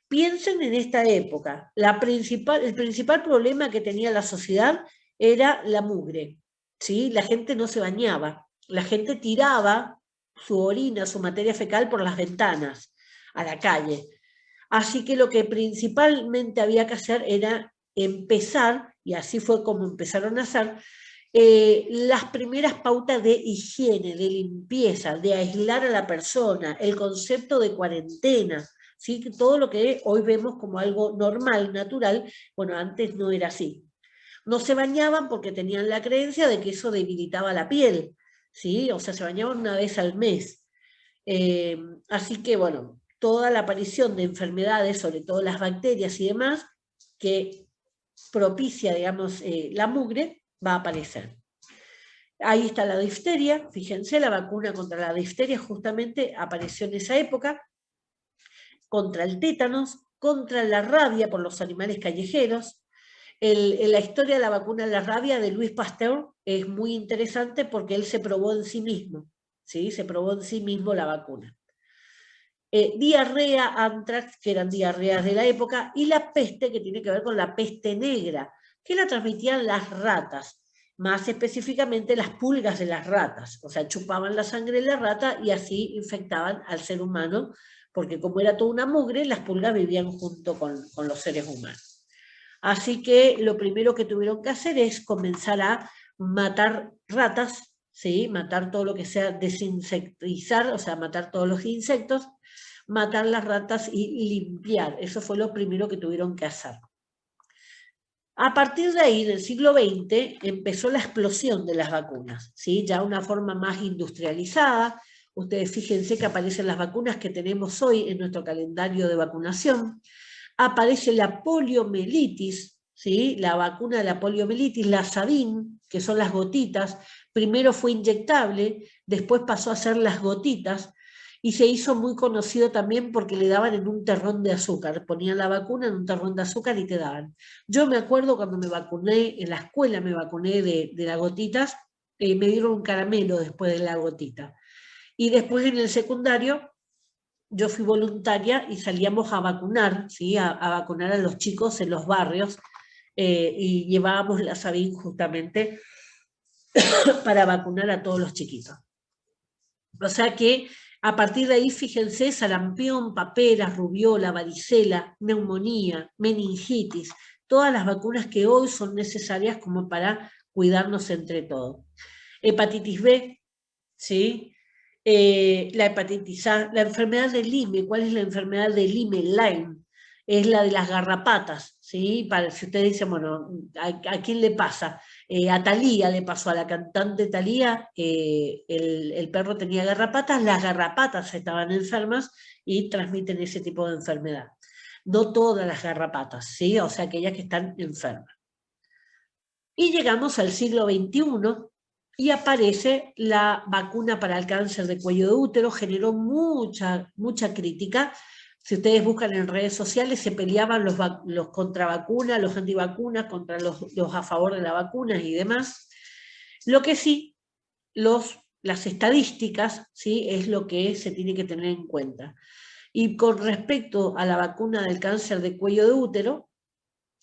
Piensen en esta época, el principal problema que tenía la sociedad era la mugre, ¿sí? La gente no se bañaba, la gente tiraba su orina, su materia fecal por las ventanas, a la calle. Así que lo que principalmente había que hacer era empezar, y así fue como empezaron a hacer, las primeras pautas de higiene, de limpieza, de aislar a la persona, el concepto de cuarentena, ¿sí? Todo lo que hoy vemos como algo normal, natural, bueno, antes no era así. No se bañaban porque tenían la creencia de que eso debilitaba la piel, ¿sí? O sea, se bañaban una vez al mes. Así que, bueno, toda la aparición de enfermedades, sobre todo las bacterias y demás, que propicia, digamos, la mugre, va a aparecer. Ahí está la difteria, fíjense, la vacuna contra la difteria justamente apareció en esa época, contra el tétanos, contra la rabia por los animales callejeros. En la historia de la vacuna de la rabia de Louis Pasteur es muy interesante porque él se probó en sí mismo, ¿sí? Se probó en sí mismo la vacuna. Diarrea, antrax, que eran diarreas de la época, y la peste, que tiene que ver con la peste negra, que la transmitían las ratas, más específicamente las pulgas de las ratas, o sea, chupaban la sangre de la rata y así infectaban al ser humano, porque como era toda una mugre, las pulgas vivían junto con los seres humanos. Así que lo primero que tuvieron que hacer es comenzar a matar ratas, ¿sí? Matar todo lo que sea desinsectizar, o sea, matar todos los insectos, matar las ratas y limpiar. Eso fue lo primero que tuvieron que hacer. A partir de ahí, en el siglo XX, empezó la explosión de las vacunas, ¿sí? Ya una forma más industrializada. Ustedes fíjense que aparecen las vacunas que tenemos hoy en nuestro calendario de vacunación. Aparece la poliomielitis, ¿sí? La vacuna de la poliomielitis, la Sabin, que son las gotitas. Primero fue inyectable, después pasó a ser las gotitas, y se hizo muy conocido también porque le daban en un terrón de azúcar, ponían la vacuna en un terrón de azúcar y te daban. Yo me acuerdo cuando me vacuné, en la escuela me vacuné de las gotitas, me dieron un caramelo después de la gotita. Y después en el secundario, yo fui voluntaria y salíamos a vacunar, ¿sí? A vacunar a los chicos en los barrios, y llevábamos la Sabin justamente para vacunar a todos los chiquitos. O sea que a partir de ahí, fíjense, sarampión, paperas, rubiola, varicela, neumonía, meningitis, todas las vacunas que hoy son necesarias como para cuidarnos entre todos. Hepatitis B, ¿sí? La hepatitis A, la enfermedad de Lyme. ¿Cuál es la enfermedad de Lyme? Es la de las garrapatas, ¿sí? Para, si ustedes dicen, bueno, ¿a quién le pasa? A Thalía le pasó, a la cantante Thalía, el perro tenía garrapatas, las garrapatas estaban enfermas y transmiten ese tipo de enfermedad. No todas las garrapatas, ¿sí? O sea, aquellas que están enfermas. Y llegamos al siglo XXI, y aparece la vacuna para el cáncer de cuello de útero. Generó mucha crítica. Si ustedes buscan en redes sociales, se peleaban los contravacunas, los antivacunas, contra los a favor de la vacuna y demás. Lo que sí, las estadísticas, ¿sí? Es lo que se tiene que tener en cuenta. Y con respecto a la vacuna del cáncer de cuello de útero,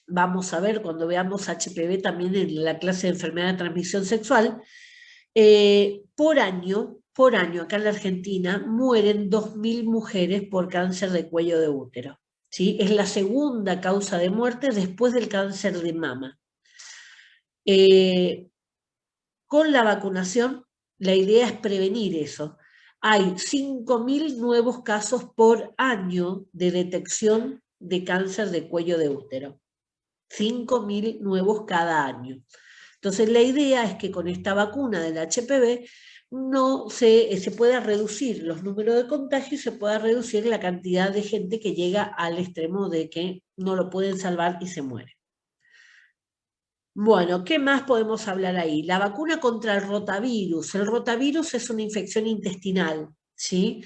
vamos a ver cuando veamos HPV también en la clase de enfermedad de transmisión sexual, por año, acá en la Argentina, mueren 2.000 mujeres por cáncer de cuello de útero, ¿sí? Es la segunda causa de muerte después del cáncer de mama. Con la vacunación, la idea es prevenir eso. Hay 5.000 nuevos casos por año de detección de cáncer de cuello de útero. 5.000 nuevos cada año. Entonces la idea es que con esta vacuna del HPV no se pueda reducir los números de contagio y se pueda reducir la cantidad de gente que llega al extremo de que no lo pueden salvar y se muere. Bueno, ¿qué más podemos hablar ahí? La vacuna contra el rotavirus. El rotavirus es una infección intestinal, ¿sí?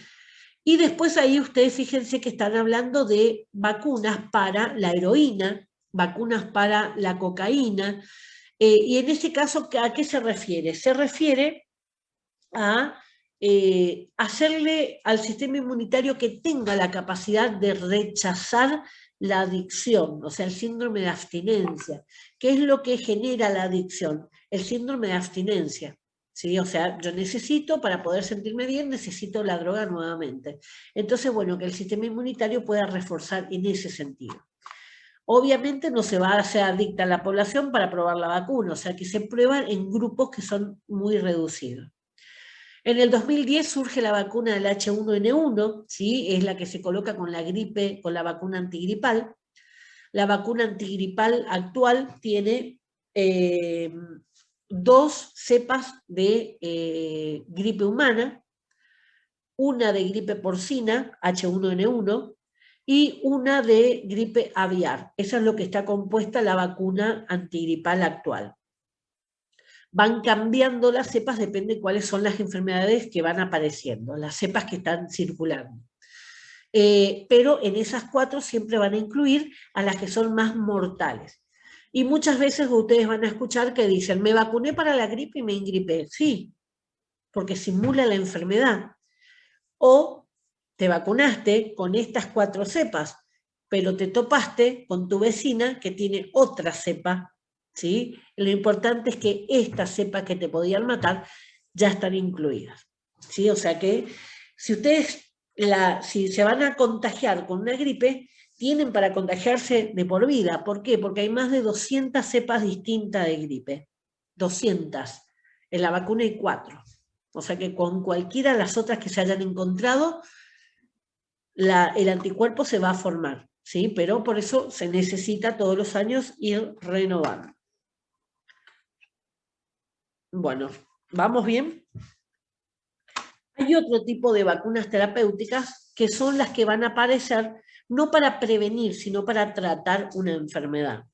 Y después ahí ustedes fíjense que están hablando de vacunas para la heroína, vacunas para la cocaína, y en ese caso, ¿a qué se refiere? Se refiere a hacerle al sistema inmunitario que tenga la capacidad de rechazar la adicción, o sea, el síndrome de abstinencia. ¿Qué es lo que genera la adicción? El síndrome de abstinencia. ¿Sí? O sea, yo necesito, para poder sentirme bien, necesito la droga nuevamente. Entonces, bueno, que el sistema inmunitario pueda reforzar en ese sentido. Obviamente no se va a hacer adicta a la población para probar la vacuna, o sea, que se prueban en grupos que son muy reducidos. En el 2010 surge la vacuna del H1N1, ¿sí? Es la que se coloca con la gripe, con la vacuna antigripal. La vacuna antigripal actual tiene 2 cepas de gripe humana, una de gripe porcina, H1N1, y una de gripe aviar. Esa es lo que está compuesta la vacuna antigripal actual. Van cambiando las cepas, depende de cuáles son las enfermedades que van apareciendo, las cepas que están circulando. Pero en esas 4 siempre van a incluir a las que son más mortales. Y muchas veces ustedes van a escuchar que dicen, me vacuné para la gripe y me ingripé. Sí, porque simula la enfermedad. O te vacunaste con estas 4 cepas, pero te topaste con tu vecina que tiene otra cepa, ¿sí? Lo importante es que estas cepas que te podían matar ya están incluidas, ¿sí? O sea que si ustedes si se van a contagiar con una gripe, tienen para contagiarse de por vida. ¿Por qué? Porque hay más de 200 cepas distintas de gripe. 200. En la vacuna hay 4. O sea que con cualquiera de las otras que se hayan encontrado, el anticuerpo se va a formar, ¿sí? Pero por eso se necesita todos los años ir renovando. Bueno, ¿vamos bien? Hay otro tipo de vacunas terapéuticas que son las que van a aparecer no para prevenir, sino para tratar una enfermedad.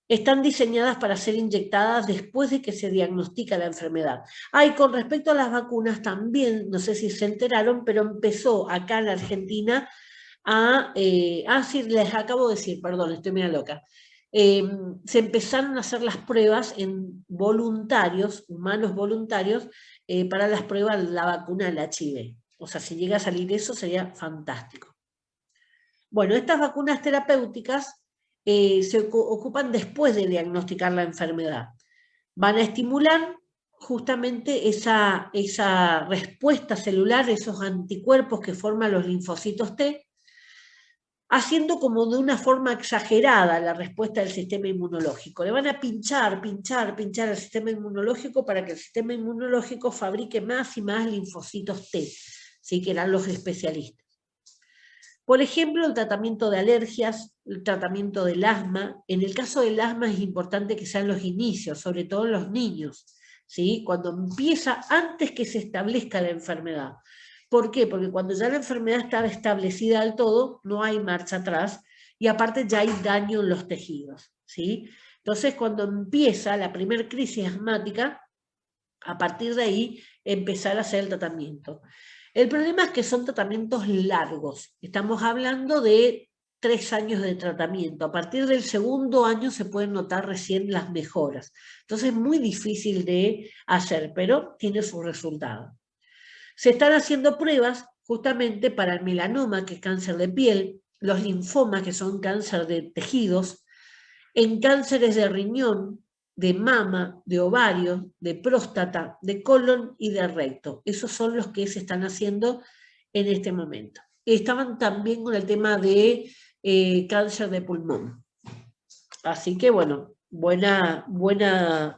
Están diseñadas para ser inyectadas después de que se diagnostica la enfermedad. Y con respecto a las vacunas también, no sé si se enteraron, pero empezó acá en Argentina sí, les acabo de decir, perdón, estoy media loca. Se empezaron a hacer las pruebas en voluntarios, humanos voluntarios, para las pruebas de la vacuna del HIV. O sea, si llega a salir eso sería fantástico. Bueno, estas vacunas terapéuticas se ocupan después de diagnosticar la enfermedad. Van a estimular justamente esa respuesta celular, esos anticuerpos que forman los linfocitos T, haciendo como de una forma exagerada la respuesta del sistema inmunológico. Le van a pinchar al sistema inmunológico para que el sistema inmunológico fabrique más y más linfocitos T, ¿sí? Que eran los especialistas. Por ejemplo, el tratamiento de alergias, el tratamiento del asma. En el caso del asma es importante que sean los inicios, sobre todo en los niños, ¿sí? Cuando empieza, antes que se establezca la enfermedad. ¿Por qué? Porque cuando ya la enfermedad está establecida del todo, no hay marcha atrás y aparte ya hay daño en los tejidos, ¿sí? Entonces, cuando empieza la primera crisis asmática, a partir de ahí empezar a hacer el tratamiento. El problema es que son tratamientos largos. Estamos hablando de 3 años de tratamiento. A partir del segundo año se pueden notar recién las mejoras. Entonces es muy difícil de hacer, pero tiene su resultado. Se están haciendo pruebas justamente para el melanoma, que es cáncer de piel, los linfomas, que son cáncer de tejidos, en cánceres de riñón, de mama, de ovario, de próstata, de colon y de recto. Esos son los que se están haciendo en este momento. Estaban también con el tema de cáncer de pulmón. Así que bueno,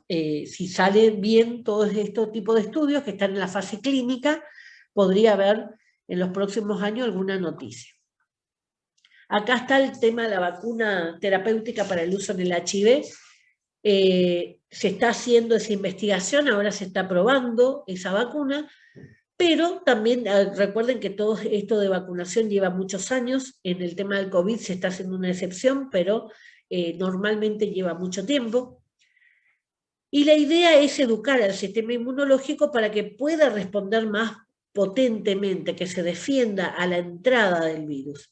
si sale bien todos estos tipos de estudios que están en la fase clínica, podría haber en los próximos años alguna noticia. Acá está el tema de la vacuna terapéutica para el uso en el HIV. Se está haciendo esa investigación, ahora se está probando esa vacuna, pero también recuerden que todo esto de vacunación lleva muchos años. En el tema del COVID se está haciendo una excepción, pero normalmente lleva mucho tiempo. Y la idea es educar al sistema inmunológico para que pueda responder más potentemente, que se defienda a la entrada del virus.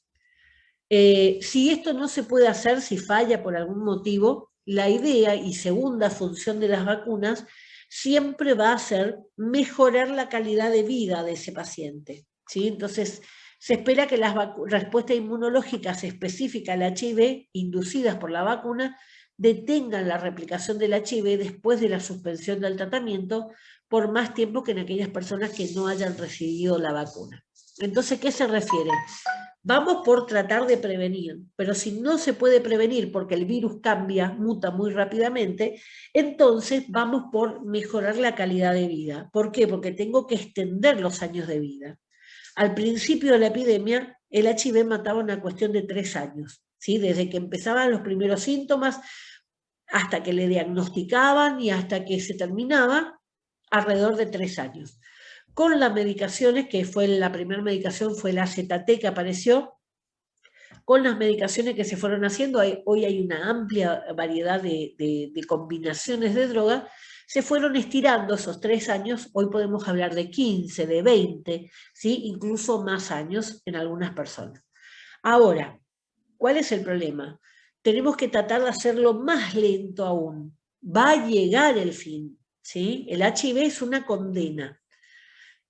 Si esto no se puede hacer, si falla por algún motivo, la idea y segunda función de las vacunas siempre va a ser mejorar la calidad de vida de ese paciente, ¿sí? Entonces, se espera que las respuestas inmunológicas específicas al HIV, inducidas por la vacuna, detengan la replicación del HIV después de la suspensión del tratamiento por más tiempo que en aquellas personas que no hayan recibido la vacuna. Entonces, ¿qué se refiere? Vamos por tratar de prevenir, pero si no se puede prevenir porque el virus cambia, muta muy rápidamente, entonces vamos por mejorar la calidad de vida. ¿Por qué? Porque tengo que extender los años de vida. Al principio de la epidemia, el HIV mataba una cuestión de 3 años, ¿sí? Desde que empezaban los primeros síntomas hasta que le diagnosticaban y hasta que se terminaba, alrededor de 3 años. Con las medicaciones, que fue la primera medicación, fue la AZT que apareció, con las medicaciones que se fueron haciendo, hoy hay una amplia variedad de combinaciones de droga, se fueron estirando esos 3 años, hoy podemos hablar de 15, de 20, ¿sí? Incluso más años en algunas personas. Ahora, ¿cuál es el problema? Tenemos que tratar de hacerlo más lento aún. Va a llegar el fin, ¿sí? El HIV es una condena.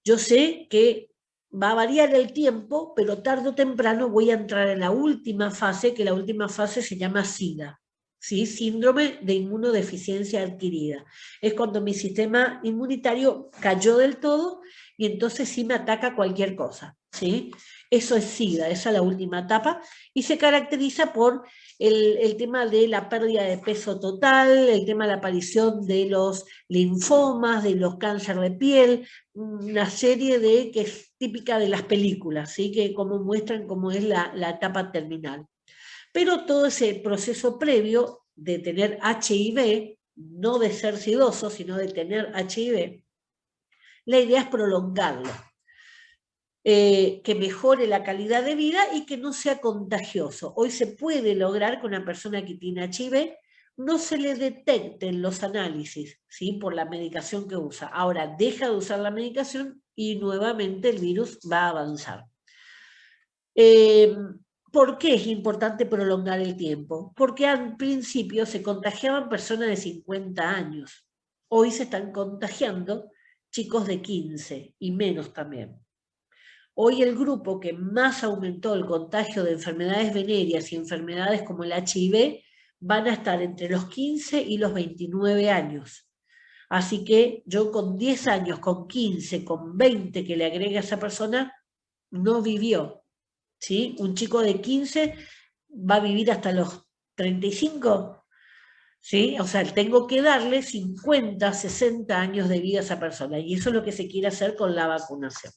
Yo sé que va a variar el tiempo, pero tarde o temprano voy a entrar en la última fase, que la última fase se llama SIDA, ¿sí? Síndrome de inmunodeficiencia adquirida. Es cuando mi sistema inmunitario cayó del todo y entonces sí me ataca cualquier cosa, ¿sí? Eso es SIDA, esa es la última etapa, y se caracteriza por el tema de la pérdida de peso total, el tema de la aparición de los linfomas, de los cánceres de piel, una serie que es típica de las películas, ¿sí? Que como muestran cómo es la etapa terminal. Pero todo ese proceso previo de tener HIV, no de ser sidoso, sino de tener HIV, la idea es prolongarlo. Que mejore la calidad de vida y que no sea contagioso. Hoy se puede lograr que una persona que tiene HIV no se le detecten los análisis, ¿sí? Por la medicación que usa. Ahora deja de usar la medicación y nuevamente el virus va a avanzar. ¿Por qué es importante prolongar el tiempo? Porque al principio se contagiaban personas de 50 años. Hoy se están contagiando chicos de 15 y menos también. Hoy el grupo que más aumentó el contagio de enfermedades venéreas y enfermedades como el HIV van a estar entre los 15 y los 29 años. Así que yo con 10 años, con 15, con 20 que le agregue a esa persona, no vivió, ¿sí? Un chico de 15 va a vivir hasta los 35, ¿sí? O sea, tengo que darle 50, 60 años de vida a esa persona y eso es lo que se quiere hacer con la vacunación.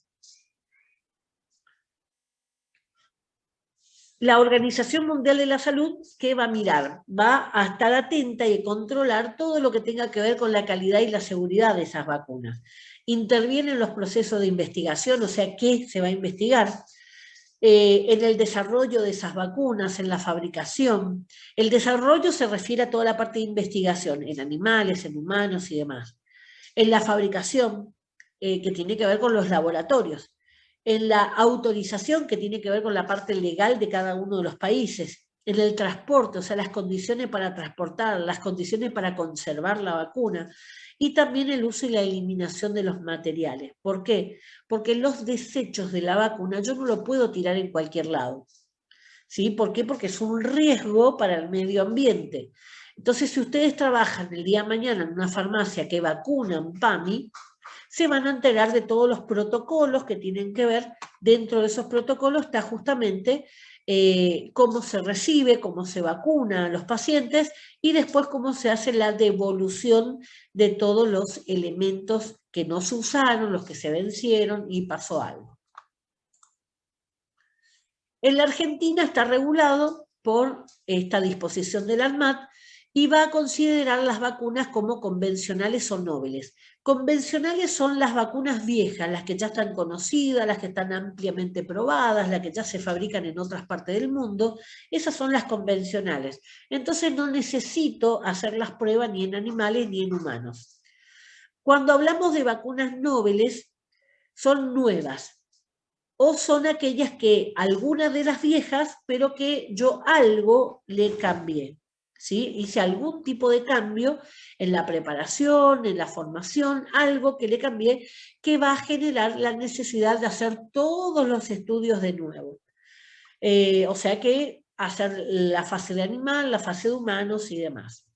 La Organización Mundial de la Salud, ¿qué va a mirar? Va a estar atenta y controlar todo lo que tenga que ver con la calidad y la seguridad de esas vacunas. Interviene en los procesos de investigación, o sea, ¿qué se va a investigar? En el desarrollo de esas vacunas, en la fabricación. El desarrollo se refiere a toda la parte de investigación, en animales, en humanos y demás. En la fabricación, que tiene que ver con los laboratorios. En la autorización, que tiene que ver con la parte legal de cada uno de los países. En el transporte, o sea, las condiciones para transportar, las condiciones para conservar la vacuna. Y también el uso y la eliminación de los materiales. ¿Por qué? Porque los desechos de la vacuna yo no lo puedo tirar en cualquier lado. ¿Sí? ¿Por qué? Porque es un riesgo para el medio ambiente. Entonces, si ustedes trabajan el día de mañana en una farmacia que vacuna un PAMI, se van a enterar de todos los protocolos que tienen que ver. Dentro de esos protocolos está justamente cómo se recibe, cómo se vacuna a los pacientes y después cómo se hace la devolución de todos los elementos que no se usaron, los que se vencieron y pasó algo. En la Argentina está regulado por esta disposición del ANMAT y va a considerar las vacunas como convencionales o nobles. Convencionales son las vacunas viejas, las que ya están conocidas, las que están ampliamente probadas, las que ya se fabrican en otras partes del mundo. Esas son las convencionales. Entonces no necesito hacer las pruebas ni en animales ni en humanos. Cuando hablamos de vacunas nobles, son nuevas o son aquellas que algunas de las viejas, pero que yo algo le cambié. ¿Sí? Hice algún tipo de cambio en la preparación, en la formación, algo que le cambié que va a generar la necesidad de hacer todos los estudios de nuevo. O sea que hacer la fase de animal, la fase de humanos y demás.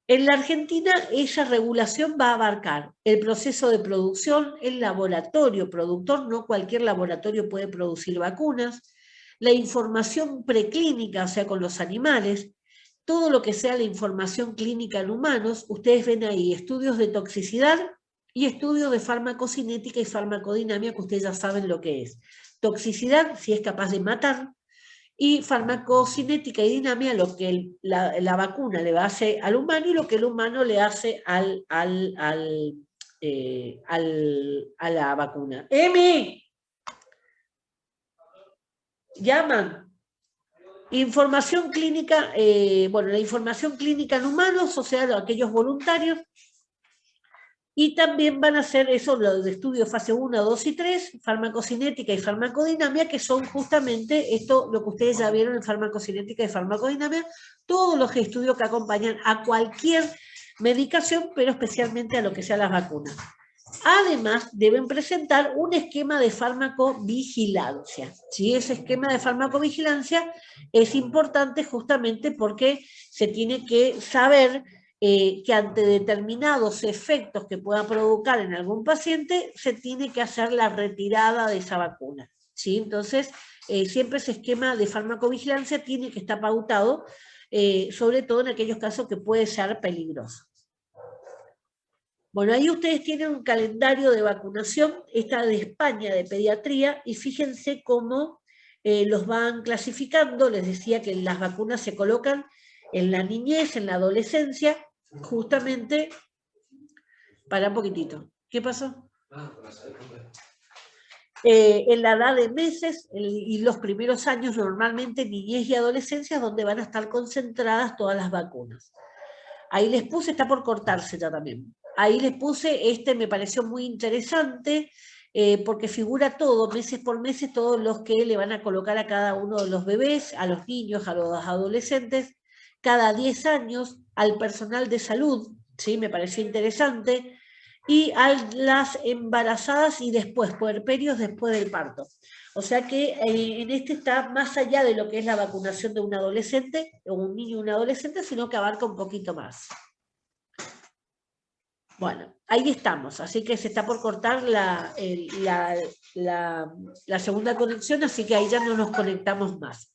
En la Argentina esa regulación va a abarcar el proceso de producción, el laboratorio productor, no cualquier laboratorio puede producir vacunas, la información preclínica, o sea, con los animales, todo lo que sea la información clínica en humanos. Ustedes ven ahí estudios de toxicidad y estudios de farmacocinética y farmacodinamia, que ustedes ya saben lo que es. Toxicidad, si es capaz de matar, y farmacocinética y dinamia, lo que la vacuna le va a hacer al humano y lo que el humano le hace a la vacuna. ¡Emi! Llaman. Información clínica, bueno, la información clínica en humanos, o sea, aquellos voluntarios, y también van a hacer eso, los de estudios fase 1, 2 y 3, farmacocinética y farmacodinamia, que son justamente esto, lo que ustedes ya vieron en farmacocinética y farmacodinamia, todos los estudios que acompañan a cualquier medicación, pero especialmente a lo que sean las vacunas. Además, deben presentar un esquema de farmacovigilancia. ¿Sí? Ese esquema de farmacovigilancia es importante justamente porque se tiene que saber que ante determinados efectos que pueda provocar en algún paciente, se tiene que hacer la retirada de esa vacuna. ¿Sí? Entonces, siempre ese esquema de farmacovigilancia tiene que estar pautado, sobre todo en aquellos casos que puede ser peligroso. Bueno, ahí ustedes tienen un calendario de vacunación, esta de España, de pediatría, y fíjense cómo los van clasificando. Les decía que las vacunas se colocan en la niñez, en la adolescencia, justamente. Para un poquitito. ¿Qué pasó? En la edad de meses y los primeros años, normalmente niñez y adolescencia, donde van a estar concentradas todas las vacunas. Ahí les puse, está por cortarse ya también. Ahí les puse, me pareció muy interesante, porque figura todo, meses por meses, todos los que le van a colocar a cada uno de los bebés, a los niños, a los adolescentes, cada 10 años, al personal de salud, ¿sí? Me pareció interesante, y a las embarazadas y después, puerperios después del parto. O sea que en este está más allá de lo que es la vacunación de un adolescente, o un niño o un adolescente, sino que abarca un poquito más. Bueno, ahí estamos, así que se está por cortar la segunda conexión, así que ahí ya no nos conectamos más.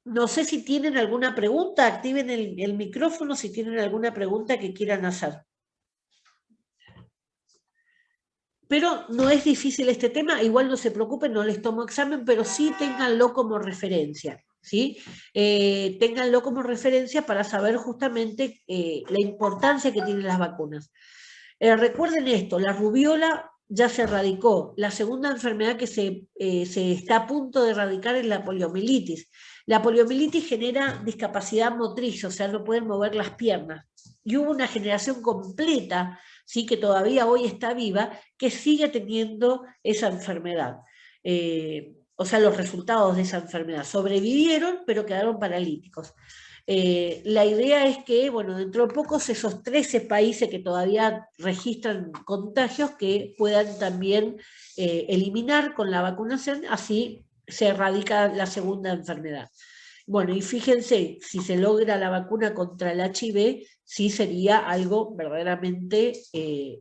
No sé si tienen alguna pregunta, activen el micrófono si tienen alguna pregunta que quieran hacer. Pero no es difícil este tema, igual no se preocupen, no les tomo examen, pero sí ténganlo como referencia, ¿sí? Ténganlo como referencia para saber justamente la importancia que tienen las vacunas. Recuerden esto, la rubiola ya se erradicó. La segunda enfermedad que se está a punto de erradicar es la poliomielitis. La poliomielitis genera discapacidad motriz, o sea, no pueden mover las piernas. Y hubo una generación completa, ¿sí? Que todavía hoy está viva, que sigue teniendo esa enfermedad. O sea, los resultados de esa enfermedad. Sobrevivieron, pero quedaron paralíticos. La idea es que, bueno, dentro de pocos esos 13 países que todavía registran contagios que puedan también eliminar con la vacunación, así se erradica la segunda enfermedad. Bueno, y fíjense, si se logra la vacuna contra el HIV, sí sería algo verdaderamente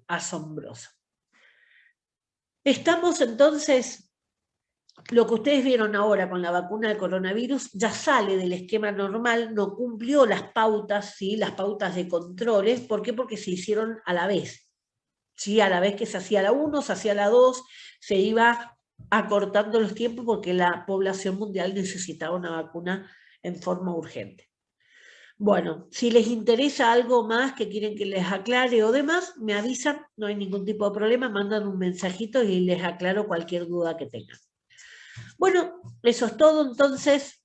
asombroso. Estamos entonces... Lo que ustedes vieron ahora con la vacuna del coronavirus ya sale del esquema normal, no cumplió las pautas, ¿sí? Las pautas de controles. ¿Por qué? Porque se hicieron a la vez. ¿Sí? A la vez que se hacía la 1, se hacía la 2, se iba acortando los tiempos porque la población mundial necesitaba una vacuna en forma urgente. Bueno, si les interesa algo más que quieren que les aclare o demás, me avisan, no hay ningún tipo de problema, mandan un mensajito y les aclaro cualquier duda que tengan. Bueno, eso es todo, entonces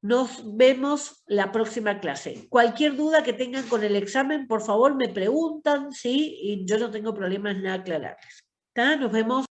nos vemos la próxima clase. Cualquier duda que tengan con el examen, por favor me preguntan, ¿sí? Y yo no tengo problemas en aclararles. ¿Está? Nos vemos.